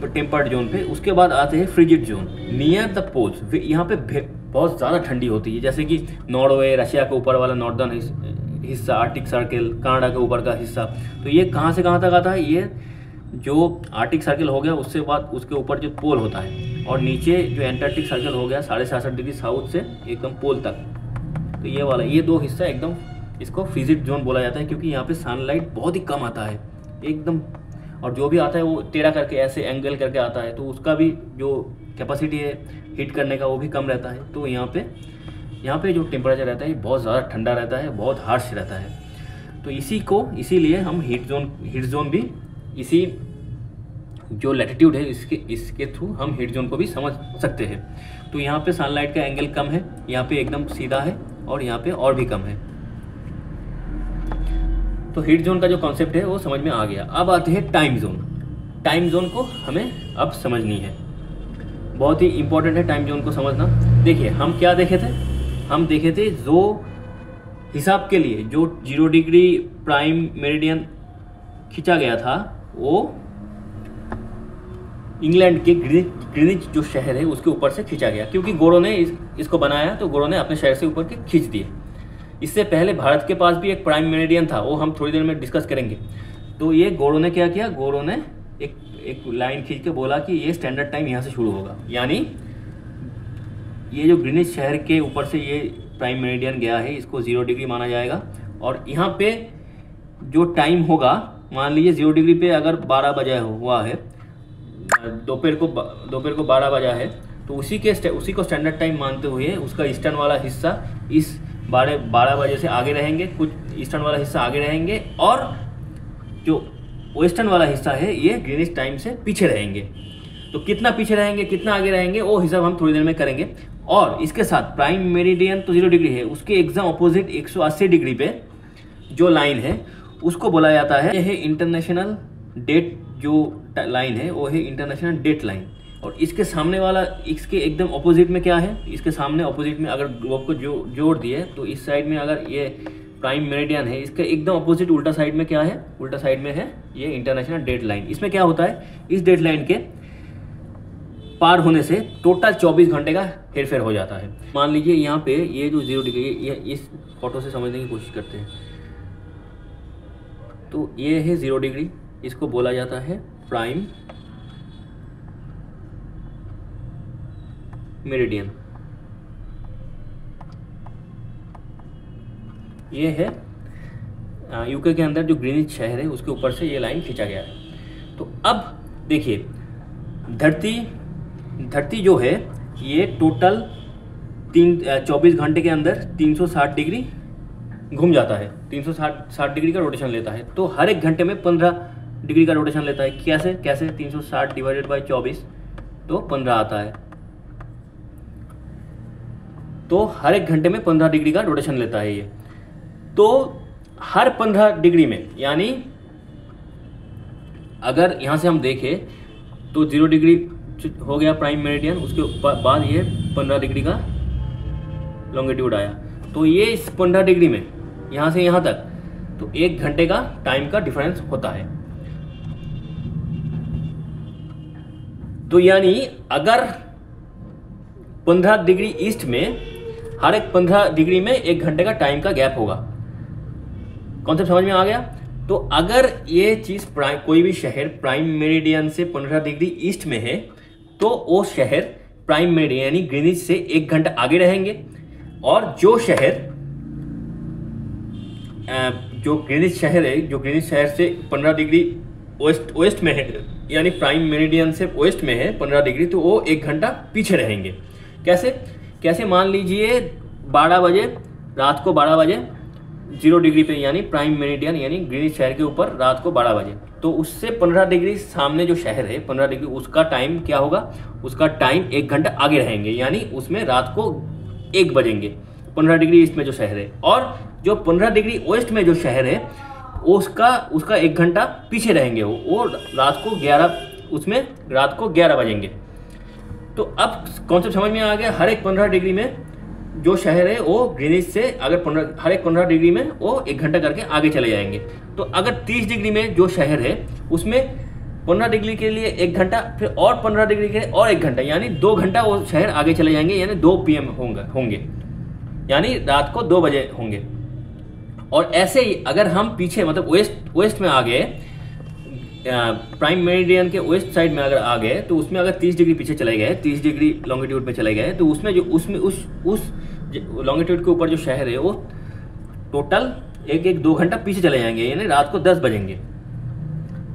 A: टेम्पर्ड जोन पे। उसके बाद आते हैं frigid zone near the poles. यहाँ पे बहुत ज़्यादा ठंडी होती है, जैसे कि नॉर्वे, रशिया के ऊपर वाला नॉर्दर्न हिस्सा, आर्टिक सर्कल, कनाडा के ऊपर का हिस्सा। तो ये कहाँ से कहाँ तक आता है, ये जो आर्टिक सर्कल हो गया उससे बाद उसके ऊपर जो पोल होता है, और नीचे जो एंटार्क्टिक सर्कल हो गया 67 डिग्री साउथ से एकदम पोल तक। तो ये वाला, ये दो हिस्सा एकदम, इसको फ्रिजिड जोन बोला जाता है, क्योंकि यहाँ पे सनलाइट बहुत ही कम आता है एकदम, और जो भी आता है वो टेढ़ा करके ऐसे एंगल करके आता है, तो उसका भी जो कैपेसिटी है हीट करने का वो भी कम रहता है। तो यहाँ पे जो टेम्परेचर रहता है बहुत ज़्यादा ठंडा रहता है, बहुत हार्श रहता है। तो इसीलिए हम हीट जोन भी इसी जो लैटिट्यूड है इसके थ्रू हम हीट जोन को भी समझ सकते हैं। तो यहाँ पे सनलाइट का एंगल कम है, यहाँ पे एकदम सीधा है, और यहाँ पे और भी कम है। तो हीट जोन का जो कॉन्सेप्ट है वो समझ में आ गया। अब आते हैं टाइम जोन। टाइम जोन को हमें अब समझनी है, बहुत ही इंपॉर्टेंट है टाइम जोन को समझना। देखिए हम क्या देखे थे, हम देखे थे जो हिसाब के लिए जो 0 डिग्री प्राइम मेरिडियन खींचा गया था, वो इंग्लैंड के ग्रीनिच जो शहर है उसके ऊपर से खींचा गया, क्योंकि गोरों ने इसको बनाया, तो गोरों ने अपने शहर से ऊपर के खींच दिए। इससे पहले भारत के पास भी एक प्राइम मेरिडियन था, वो हम थोड़ी देर में डिस्कस करेंगे। तो ये गोरों ने क्या किया, गोरों ने एक लाइन खींच के बोला कि ये स्टैंडर्ड टाइम यहाँ से शुरू होगा, यानी ये जो ग्रीनिच शहर के ऊपर से ये प्राइम मेरिडियन गया है, इसको 0 डिग्री माना जाएगा। और यहाँ पे जो टाइम होगा, मान लीजिए 0 डिग्री पे अगर 12 बजे हुआ है, दोपहर को 12 बजा है, तो उसी को स्टैंडर्ड टाइम मानते हुए उसका ईस्टर्न वाला हिस्सा इस 12 बजे से आगे रहेंगे, कुछ ईस्टर्न वाला हिस्सा आगे रहेंगे, और जो वेस्टर्न वाला हिस्सा है ये ग्रीनिश टाइम से पीछे रहेंगे। तो कितना पीछे रहेंगे कितना आगे रहेंगे वो हिसाब हम थोड़ी देर में करेंगे। और इसके साथ प्राइम मेरिडियन तो 0 डिग्री है, उसके एकदम अपोजिट 180 डिग्री पे जो लाइन है उसको बोला जाता है, यह है इंटरनेशनल डेट। जो लाइन है वो है इंटरनेशनल डेट लाइन। और इसके सामने वाला, इसके एकदम अपोजिट में क्या है, इसके सामने अपोजिट में अगर ग्लोब को जोड़ दिए तो इस साइड में अगर ये प्राइम मेरिडियन है, इसके एकदम अपोजिट उल्टा साइड में क्या है, उल्टा साइड में है ये इंटरनेशनल डेट लाइन। इसमें क्या होता है, इस डेट लाइन के पार होने से टोटल 24 घंटे का हेरफेर हो जाता है। मान लीजिए यहाँ पे ये जो 0 डिग्री, ये इस फोटो से समझने की कोशिश करते हैं। तो ये है 0 डिग्री, इसको बोला जाता है प्राइम मेरिडियन। ये है यूके के अंदर जो ग्रीनिच शहर है उसके ऊपर से ये लाइन खींचा गया है। तो अब देखिए धरती जो है ये टोटल 24 घंटे के अंदर 360 डिग्री घूम जाता है, 360 डिग्री का रोटेशन लेता है। तो हर एक घंटे में 15 डिग्री का रोटेशन लेता है। कैसे 360 डिवाइडेड बाई 24 तो 15 आता है। तो हर एक घंटे में 15 डिग्री का रोटेशन लेता है ये। तो हर 15 डिग्री में, यानी अगर यहाँ से हम देखें तो 0 डिग्री हो गया प्राइम मेरिडियन, उसके बाद ये 15 डिग्री का लॉन्गिट्यूड आया। तो ये इस 15 डिग्री में यहाँ से यहाँ तक तो 1 घंटे का टाइम का डिफरेंस होता है। तो यानी अगर 15 डिग्री ईस्ट में हर एक 15 डिग्री में 1 घंटे का टाइम का गैप होगा। कॉन्सेप्ट समझ में आ गया। तो अगर ये चीज कोई भी शहर प्राइम मेरिडियन से 15 डिग्री ईस्ट में है तो वो शहर प्राइम मेरिडियन यानी ग्रीनिच से 1 घंटा आगे रहेंगे। और जो ग्रीनिच शहर है, जो ग्रीनिच शहर से 15 डिग्री वेस्ट में है, यानी प्राइम मेरिडियन से वेस्ट में है 15 डिग्री, तो वो 1 घंटा पीछे रहेंगे। कैसे मान लीजिए 12 बजे, रात को 12 बजे 0 डिग्री पे, यानी प्राइम मेरिडियन यानी ग्रीनिच शहर के ऊपर रात को 12 बजे, तो उससे 15 डिग्री सामने जो शहर है 15 डिग्री, उसका टाइम क्या होगा, उसका टाइम 1 घंटा आगे रहेंगे, यानी उसमें रात को 1 बजेंगे 15 डिग्री ईस्ट में जो शहर है। और जो 15 डिग्री वेस्ट में जो शहर है उसका 1 घंटा पीछे रहेंगे, वो रात को 11 बजेंगे। तो अब कॉन्सेप्ट समझ में आ गया। हर एक 15 डिग्री में जो शहर है वो ग्रीनिच से हर एक 15 डिग्री में वो 1 घंटा करके आगे चले जाएंगे। तो अगर 30 डिग्री में जो शहर है उसमें 15 डिग्री के लिए 1 घंटा, फिर और 15 डिग्री के लिए और 1 घंटा, यानी 2 घंटा वो शहर आगे चले जाएंगे, यानी 2 PM होंगे, यानी रात को 2 बजे होंगे। और ऐसे ही अगर हम पीछे मतलब वेस्ट में आ गए, प्राइम मेरिडियन के वेस्ट साइड में अगर आ गए, तो उसमें अगर 30 डिग्री पीछे चले गए, 30 डिग्री लॉन्गिट्यूड पे चले गए, तो उसमें उस लॉन्गिट्यूड के ऊपर जो शहर है वो टोटल 1-2 घंटा पीछे चले जाएंगे, यानी रात को 10 बजेंगे।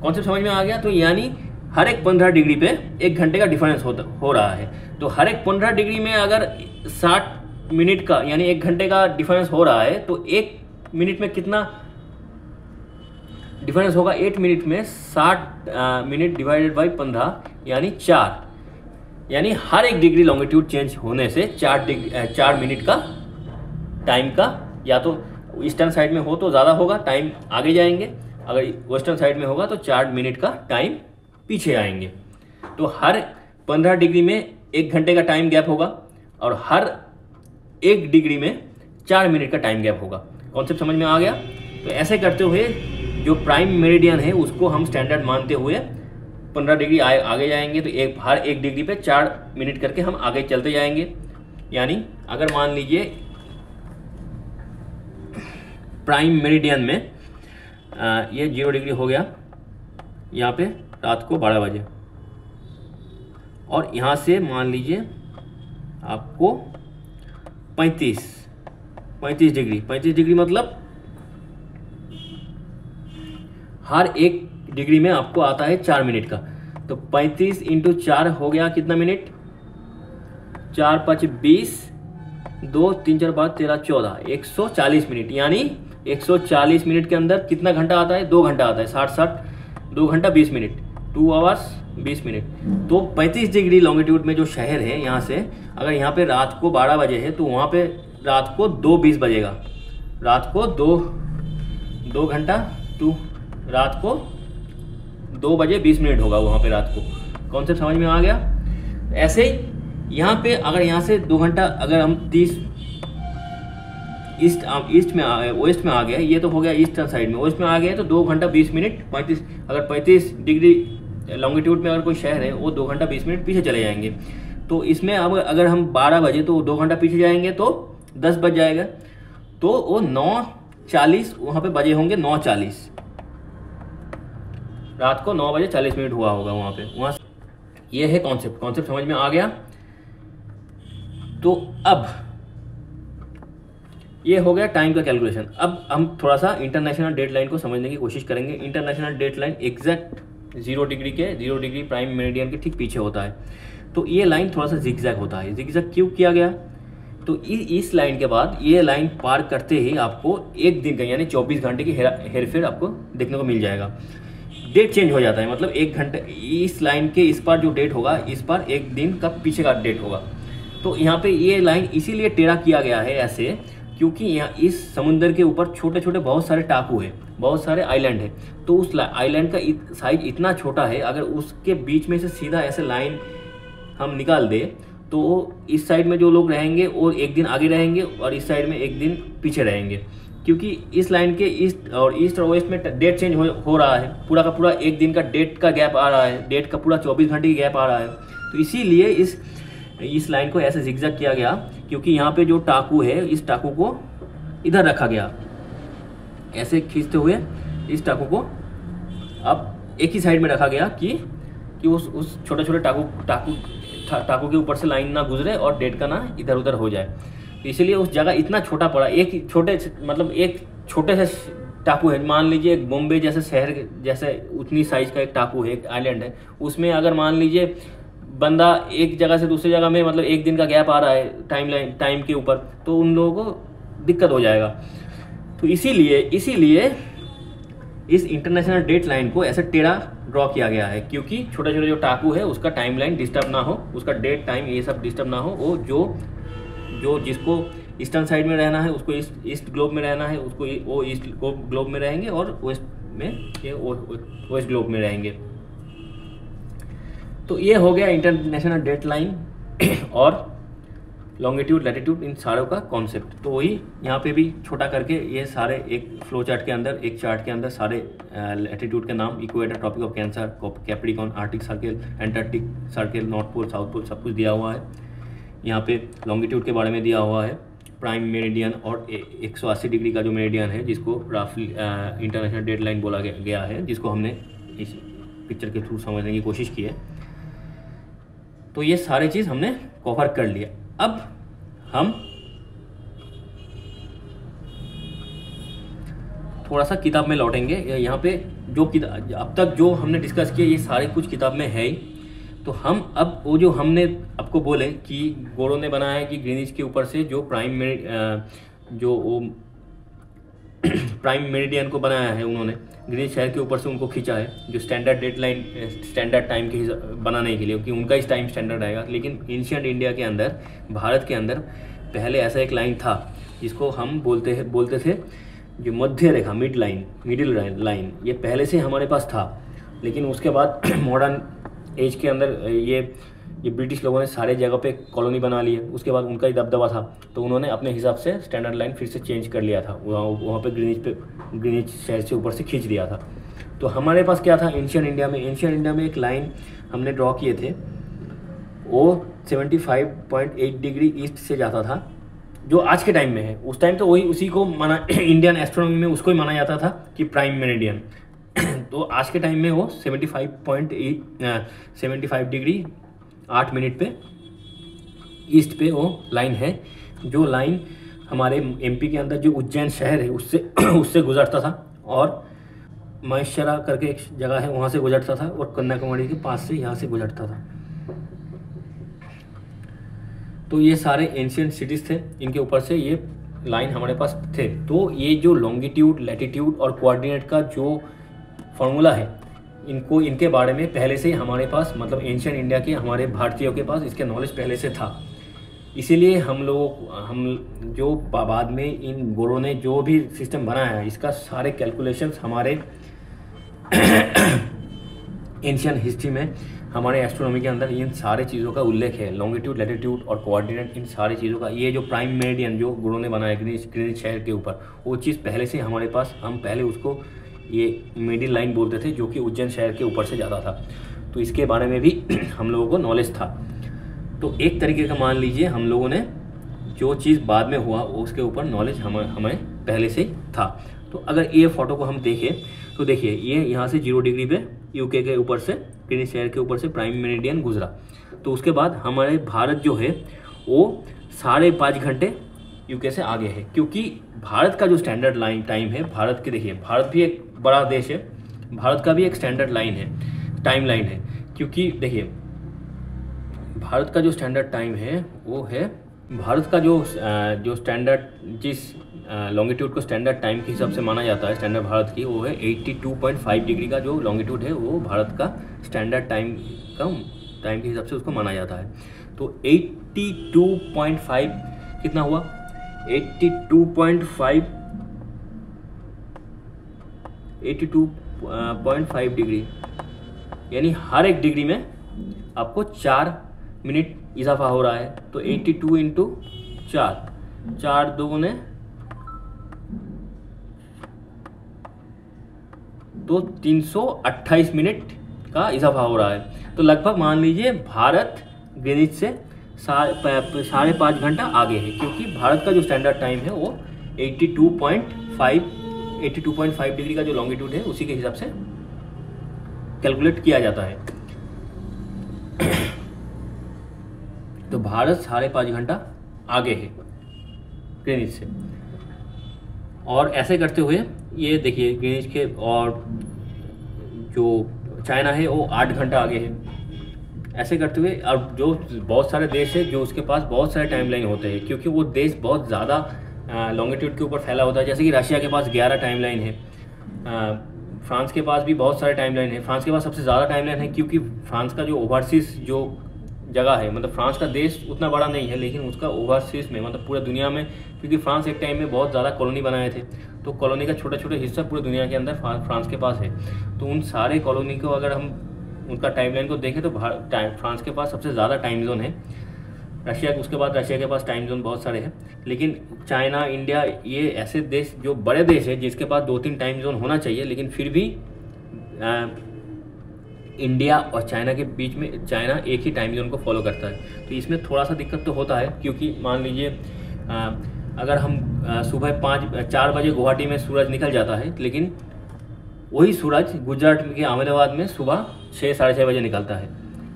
A: कॉन्सेप्ट समझ में आ गया। तो यानी हर एक 15 डिग्री पे 1 घंटे का डिफरेंस हो रहा है। तो हर एक 15 डिग्री में अगर 60 मिनट का यानी 1 घंटे का डिफरेंस हो रहा है, तो 1 मिनट में कितना डिफरेंस होगा, 8 मिनट में 60 मिनट डिवाइडेड बाई 15 यानी 4, यानी हर 1 डिग्री लॉन्गिट्यूड चेंज होने से 4 मिनट का टाइम का, या तो ईस्टर्न साइड में हो तो ज़्यादा होगा, टाइम आगे जाएंगे, अगर वेस्टर्न साइड में होगा तो 4 मिनट का टाइम पीछे आएंगे। तो हर 15 डिग्री में 1 घंटे का टाइम गैप होगा और हर 1 डिग्री में 4 मिनट का टाइम गैप होगा। कॉन्सेप्ट समझ में आ गया। तो ऐसे करते हुए जो प्राइम मेरिडियन है उसको हम स्टैंडर्ड मानते हुए 15 डिग्री आगे जाएंगे, तो हर 1 डिग्री पे 4 मिनट करके हम आगे चलते जाएंगे। यानी अगर मान लीजिए प्राइम मेरिडियन में ये 0 डिग्री हो गया यहाँ पे रात को 12 बजे, और यहाँ से मान लीजिए आपको 35 डिग्री मतलब हर 1 डिग्री में आपको आता है 4 मिनट का। तो 35 × 4 हो गया कितना मिनट, 4 × 5 = 20, 2 3 4 5 13 14, 140 मिनट। यानी 140 मिनट के अंदर कितना घंटा आता है, 2 घंटा आता है। 60 2 घंटा 20 मिनट, 2 आवर्स 20 मिनट। तो 35 डिग्री लॉन्गिट्यूड में जो शहर है यहाँ से, अगर यहाँ पे रात को 12 बजे है तो वहाँ पे रात को 2:20 बजेगा, रात को 2 घंटा रात को 2 बजे 20 मिनट होगा वहाँ पे रात को। कॉन्सेप्ट समझ में आ गया? ऐसे ही यहाँ पे अगर यहाँ से 2 घंटा अगर हम 30 ईस्ट में वेस्ट में आ गया, ये तो हो गया ईस्टर्न साइड में, वेस्ट में आ गया तो 2 घंटा 20 मिनट 35, अगर 35 डिग्री लॉन्गिट्यूड में अगर कोई शहर है वो 2 घंटा 20 मिनट पीछे चले जाएंगे। तो इसमें अब अगर हम 12 बजे तो 2 घंटा पीछे जाएंगे तो 10 बज जाएगा, तो वो 9:40 वहाँ पे बजे होंगे, 9:40 रात को 9 बजे 40 मिनट हुआ होगा वहाँ पे। वहाँ ये है कॉन्सेप्ट समझ में आ गया? तो अब ये हो गया टाइम का कैलकुलेशन। अब हम थोड़ा सा इंटरनेशनल डेट लाइन को समझने की कोशिश करेंगे। International date line exact 0 degree prime meridian के ठीक पीछे होता है। तो ये लाइन थोड़ा सा जिगजैग होता है। जिगजैग क्यों किया गया? तो इस लाइन के बाद ये लाइन पार करते ही आपको एक दिन का यानी 24 घंटे की हेरफेर आपको देखने को मिल जाएगा। डेट चेंज हो जाता है, मतलब 1 घंटे इस लाइन के इस पार जो डेट होगा, इस पार एक दिन का पीछे का डेट होगा। तो यहाँ पे ये लाइन इसीलिए टेढ़ा किया गया है ऐसे, क्योंकि यहाँ इस समुंदर के ऊपर छोटे छोटे बहुत सारे टापू है, बहुत सारे आइलैंड है। तो उस आइलैंड का साइज इतना छोटा है, अगर उसके बीच में से सीधा ऐसे लाइन हम निकाल दे तो इस साइड में जो लोग रहेंगे वो एक दिन आगे रहेंगे और इस साइड में एक दिन पीछे रहेंगे, क्योंकि इस लाइन के ईस्ट और वेस्ट में डेट चेंज हो रहा है। पूरा का पूरा एक दिन का डेट का गैप आ रहा है, डेट का पूरा 24 घंटे की गैप आ रहा है। तो इसीलिए इस लाइन को ऐसे जिगजैग किया गया, क्योंकि यहाँ पे जो टाकू है इस टाकू को इधर रखा गया, ऐसे खींचते हुए इस टाकू को अब एक ही साइड में रखा गया कि उस छोटे छोटे टाकू के ऊपर से लाइन ना गुजरे और डेट का ना इधर उधर हो जाए। तो इसलिए उस जगह इतना छोटा पड़ा, एक छोटे से टापू है। मान लीजिए एक बॉम्बे जैसे शहर जैसे उतनी साइज का एक टापू है, एक आइलैंड है, उसमें अगर मान लीजिए बंदा एक जगह से दूसरी जगह में मतलब एक दिन का गैप आ रहा है टाइम के ऊपर, तो उन लोगों को दिक्कत हो जाएगा। तो इसीलिए इस इंटरनेशनल डेट लाइन को ऐसे टेढ़ा ड्रॉ किया गया है, क्योंकि छोटे छोटे जो टापू है उसका टाइम लाइन डिस्टर्ब ना हो, उसका डेट टाइम ये सब डिस्टर्ब ना हो। वो जो जिसको ईस्टर्न साइड में रहना है उसको ईस्ट ग्लोब में रहना है, उसको वो ईस्ट ग्लोब में रहेंगे और वेस्ट में ये वेस्ट ग्लोब में रहेंगे। तो ये हो गया इंटरनेशनल डेट लाइन और लॉन्गिट्यूड लैटिट्यूड इन सारों का कॉन्सेप्ट। तो वही यहाँ पे भी छोटा करके ये सारे एक फ्लो चार्ट के अंदर, एक चार्ट के अंदर सारे लैटिट्यूड के नाम, equator, tropic of Cancer, Capricorn, Arctic circle, Antarctic circle, north pole, south pole, सब कुछ दिया हुआ है। यहाँ पे लॉन्गिट्यूड के बारे में दिया हुआ है, प्राइम मेरिडियन और 180 डिग्री का जो मेरिडियन है, जिसको रफली इंटरनेशनल डेट लाइन बोला गया है, जिसको हमने इस पिक्चर के थ्रू समझने की कोशिश की है। तो ये सारी चीज़ हमने कवर कर लिया। अब हम थोड़ा सा किताब में लौटेंगे। यहाँ पे जो किताब अब तक जो हमने डिस्कस किया ये सारे कुछ किताब में है ही। तो हम अब वो जो हमने आपको बोले कि गोरों ने बनाया है कि ग्रीनिच के ऊपर से जो प्राइम मेरिडियन को बनाया है उन्होंने, ग्रीनिच शहर के ऊपर से उनको खींचा है, जो standard date line standard time के बनाने के लिए, क्योंकि उनका इस टाइम स्टैंडर्ड आएगा। लेकिन एंशिएंट इंडिया के अंदर, भारत के अंदर पहले ऐसा एक लाइन था जिसको हम बोलते थे जो मध्य रेखा, मिडिल लाइन। ये पहले से हमारे पास था, लेकिन उसके बाद मॉडर्न एज के अंदर ये ब्रिटिश लोगों ने सारे जगह पे कॉलोनी बना ली है। उसके बाद उनका ही दबदबा था, तो उन्होंने अपने हिसाब से स्टैंडर्ड लाइन फिर से चेंज कर लिया था, वहाँ पे ग्रीनिच शहर से ऊपर से खींच दिया था। तो हमारे पास क्या था एंशिएंट इंडिया में एक लाइन हमने ड्रॉ किए थे, वो 75.8 डिग्री ईस्ट से जाता था, जो आज के टाइम में है। उस टाइम तो वही उसी को माना इंडियन एस्ट्रोनॉमी में उसको ही माना जाता था कि प्राइम मेरिडियन। तो आज के टाइम में वो 75 डिग्री 8 मिनट पे ईस्ट पे वो लाइन है, जो लाइन हमारे एमपी के अंदर जो उज्जैन शहर है उससे गुजरता था, और महेश्वरा करके एक जगह है वहाँ से गुजरता था, और कन्याकुमारी के पास से यहाँ से गुजरता था। तो ये सारे एंशिएंट सिटीज़ थे, इनके ऊपर से ये लाइन हमारे पास थे। तो ये जो लॉन्गिट्यूड लैटिट्यूड और कोऑर्डिनेट का जो फॉर्मूला है, इनके बारे में पहले से ही हमारे पास, मतलब एंशियंट इंडिया के हमारे भारतीयों के पास इसके नॉलेज पहले से था। इसीलिए हम जो बाद में इन गोरों ने जो भी सिस्टम बनाया है, इसका सारे कैलकुलेशंस हमारे एंशियंट हिस्ट्री में, हमारे एस्ट्रोनॉमी के अंदर इन सारे चीज़ों का उल्लेख है। लॉन्गिट्यूड, लैटिट्यूड और कोऑर्डिनेट, इन सारी चीज़ों का, ये जो प्राइम मेरिडियन जो गुरुओं ने बनाया ग्रीनिच शहर के ऊपर, वो चीज़ पहले से हमारे पास, हम पहले उसको ये मिडिल लाइन बोलते थे, जो कि उज्जैन शहर के ऊपर से जाता था। तो इसके बारे में भी हम लोगों को नॉलेज था। तो एक तरीके का मान लीजिए हम लोगों ने जो चीज़ बाद में हुआ उसके ऊपर नॉलेज हमें पहले से था। तो अगर ये फोटो को हम देखें तो देखिए, ये यहाँ से 0 डिग्री पे यूके के ऊपर से, ग्रीनिच शहर के ऊपर से प्राइम मेरिडियन गुजरा। तो उसके बाद हमारे भारत जो है वो 5.5 घंटे यूके से आगे है, क्योंकि भारत का जो स्टैंडर्ड लाइन टाइम है, भारत के, देखिए भारत भी एक बड़ा देश है, भारत का भी एक स्टैंडर्ड लाइन है, टाइम लाइन है। क्योंकि देखिए भारत का जो स्टैंडर्ड टाइम है वो है, भारत का जो स्टैंडर्ड, जिस लॉन्गिट्यूड को स्टैंडर्ड टाइम के हिसाब से माना जाता है, स्टैंडर्ड भारत की, वो है 82.5 डिग्री का जो लॉन्गिट्यूड है, वो भारत का स्टैंडर्ड टाइम के हिसाब से उसको माना जाता है। तो 82.5 कितना हुआ, 82.5 डिग्री, यानी हर एक डिग्री में आपको 4 मिनट इजाफा हो रहा है। तो 82 इंटू 4 2 तो 328 मिनट का इजाफा हो रहा है। तो लगभग मान लीजिए भारत ग्रीनिच से 5.5 घंटा आगे है, क्योंकि भारत का जो स्टैंडर्ड टाइम है वो 82.5 डिग्री का जो लॉन्गिट्यूड है उसी के हिसाब से कैलकुलेट किया जाता है। तो भारत 5.5 घंटा आगे है ग्रीनिच से। और ऐसे करते हुए ये देखिए ग्रीनिच के, और जो चाइना है वो 8 घंटा आगे है। ऐसे करते हुए, और जो बहुत सारे देश है जो उसके पास बहुत सारे टाइमलाइन होते हैं, क्योंकि वो देश बहुत ज़्यादा लॉन्गिट्यूड के ऊपर फैला होता है। जैसे कि रशिया के पास 11 टाइमलाइन है, फ्रांस के पास भी बहुत सारे टाइमलाइन है। फ्रांस के पास सबसे ज़्यादा टाइमलाइन है, क्योंकि फ्रांस का जो ओवरसीज जो जगह है, मतलब फ्रांस का देश उतना बड़ा नहीं है, लेकिन उसका ओवरसीज में, मतलब पूरे दुनिया में, क्योंकि फ्रांस एक टाइम में बहुत ज़्यादा कॉलोनी बनाए थे, तो कॉलोनी का छोटा छोटा हिस्सा पूरे दुनिया के अंदर फ्रांस के पास है। तो उन सारे कॉलोनी को अगर हम उनका टाइमलाइन को देखें तो फ्रांस के पास सबसे ज़्यादा टाइम जोन है। उसके बाद रशिया के पास टाइम जोन बहुत सारे हैं। लेकिन चाइना, इंडिया, ये ऐसे देश जो बड़े देश है जिसके पास 2-3 टाइम जोन होना चाहिए, लेकिन फिर भी इंडिया और चाइना के बीच में चाइना एक ही टाइम जोन को फॉलो करता है। तो इसमें थोड़ा सा दिक्कत तो होता है, क्योंकि मान लीजिए अगर हम सुबह 4 बजे गुवाहाटी में सूरज निकल जाता है, लेकिन वही सूरज गुजरात के अहमदाबाद में सुबह 6-6:30 बजे निकलता है,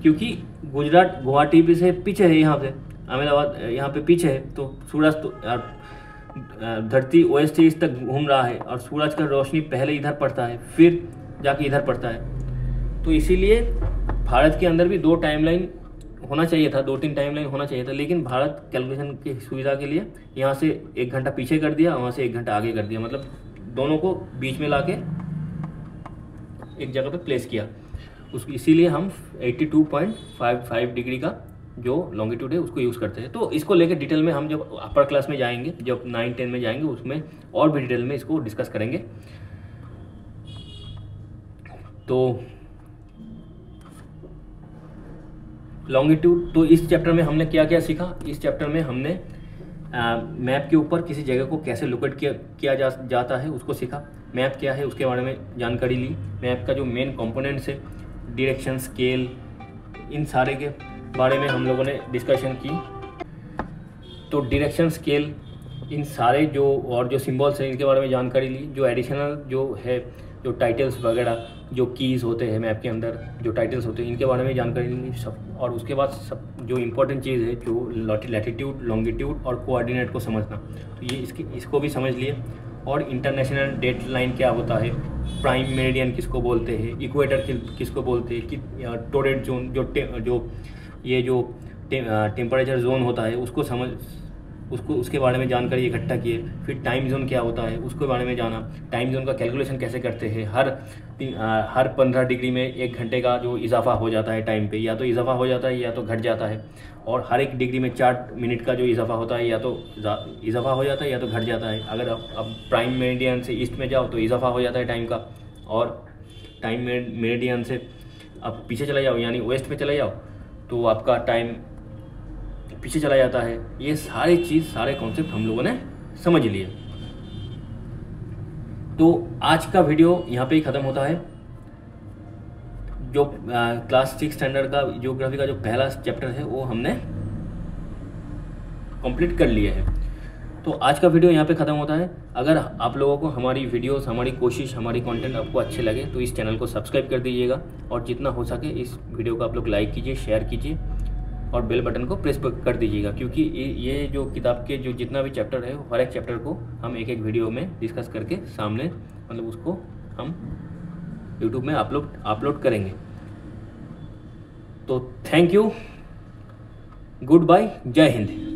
A: क्योंकि गुजरात गुवाहाटी पे से पीछे है, यहाँ पे अहमदाबाद यहाँ पे पीछे है। तो सूरज तो धरती वेस्ट ईस्ट तक घूम रहा है, और सूरज का रोशनी पहले इधर पड़ता है, फिर जाके इधर पड़ता है। तो इसीलिए भारत के अंदर भी 2 टाइमलाइन होना चाहिए था, 2-3 टाइमलाइन होना चाहिए था, लेकिन भारत कैलकुलेशन की सुविधा के लिए यहाँ से 1 घंटा पीछे कर दिया, वहाँ से 1 घंटा आगे कर दिया, मतलब दोनों को बीच में लाके एक जगह पे प्लेस किया। इसीलिए हम 82.55 डिग्री का जो लॉन्गिट्यूड है उसको यूज़ करते हैं। तो इसको लेकर डिटेल में हम जब अपर क्लास में जाएंगे, जब 9-10 में जाएंगे, उसमें और भी डिटेल में इसको डिस्कस करेंगे। तो लॉन्गिट्यूड, तो इस चैप्टर में हमने क्या क्या सीखा? इस चैप्टर में हमने मैप के ऊपर किसी जगह को कैसे लोकेट किया जाता है उसको सीखा। मैप क्या है उसके बारे में जानकारी ली। मैप का जो मेन कंपोनेंट्स है, डायरेक्शन, स्केल, इन सारे के बारे में हम लोगों ने डिस्कशन की। तो डायरेक्शन, स्केल, इन सारे जो सिंबल्स हैं इनके बारे में जानकारी ली। जो एडिशनल जो है, जो टाइटल्स वगैरह, जो कीज़ होते हैं मैप के अंदर, जो टाइटल्स होते हैं, इनके बारे में जानकारी ली सब। और उसके बाद सब जो इम्पोर्टेंट चीज़ है, जो लैटिट्यूड, लॉन्गिट्यूड और कोऑर्डिनेट को समझना, तो ये इसको भी समझ लिए। और इंटरनेशनल डेट लाइन क्या होता है, प्राइम मेरिडियन किसको बोलते हैं, इक्वेटर किसको बोलते हैं, कि टोरेट जोन, जो टेम्परेचर जोन होता है उसके बारे में जानकारी इकट्ठा किए। फिर टाइम जोन क्या होता है उसके बारे में जाना, टाइम जोन का कैलकुलेशन कैसे करते हैं, हर हर 15 डिग्री में 1 घंटे का जो इजाफा हो जाता है टाइम पे, या तो इजाफा हो जाता है या तो घट जाता है। और हर 1 डिग्री में 4 मिनट का जो इजाफा होता है या तो इजाफा हो जाता है या तो घट जाता है। अगर अब प्राइम मेरिडियन से ईस्ट में जाओ तो इजाफा हो जाता है टाइम का, और टाइम मेरिडियन से अब पीछे चला जाओ यानी वेस्ट में चले जाओ तो आपका टाइम पीछे चला जाता है। ये सारी चीज़, सारे कॉन्सेप्ट हम लोगों ने समझ लिए। तो आज का वीडियो यहाँ पे ही ख़त्म होता है। जो क्लास 6 स्टैंडर्ड का ज्योग्राफी का जो पहला चैप्टर है वो हमने कंप्लीट कर लिया है। तो आज का वीडियो यहाँ पे ख़त्म होता है। अगर आप लोगों को हमारी वीडियोस, हमारी कोशिश, हमारी कंटेंट आपको अच्छे लगे तो इस चैनल को सब्सक्राइब कर दीजिएगा, और जितना हो सके इस वीडियो को आप लोग लाइक कीजिए, शेयर कीजिए और बेल बटन को प्रेस कर दीजिएगा, क्योंकि ये जो किताब के जो जितना भी चैप्टर है हर एक चैप्टर को हम एक एक वीडियो में डिस्कस करके सामने मतलब उसको हम यूट्यूब में अपलोड करेंगे। तो थैंक यू, गुड बाय, जय हिंद।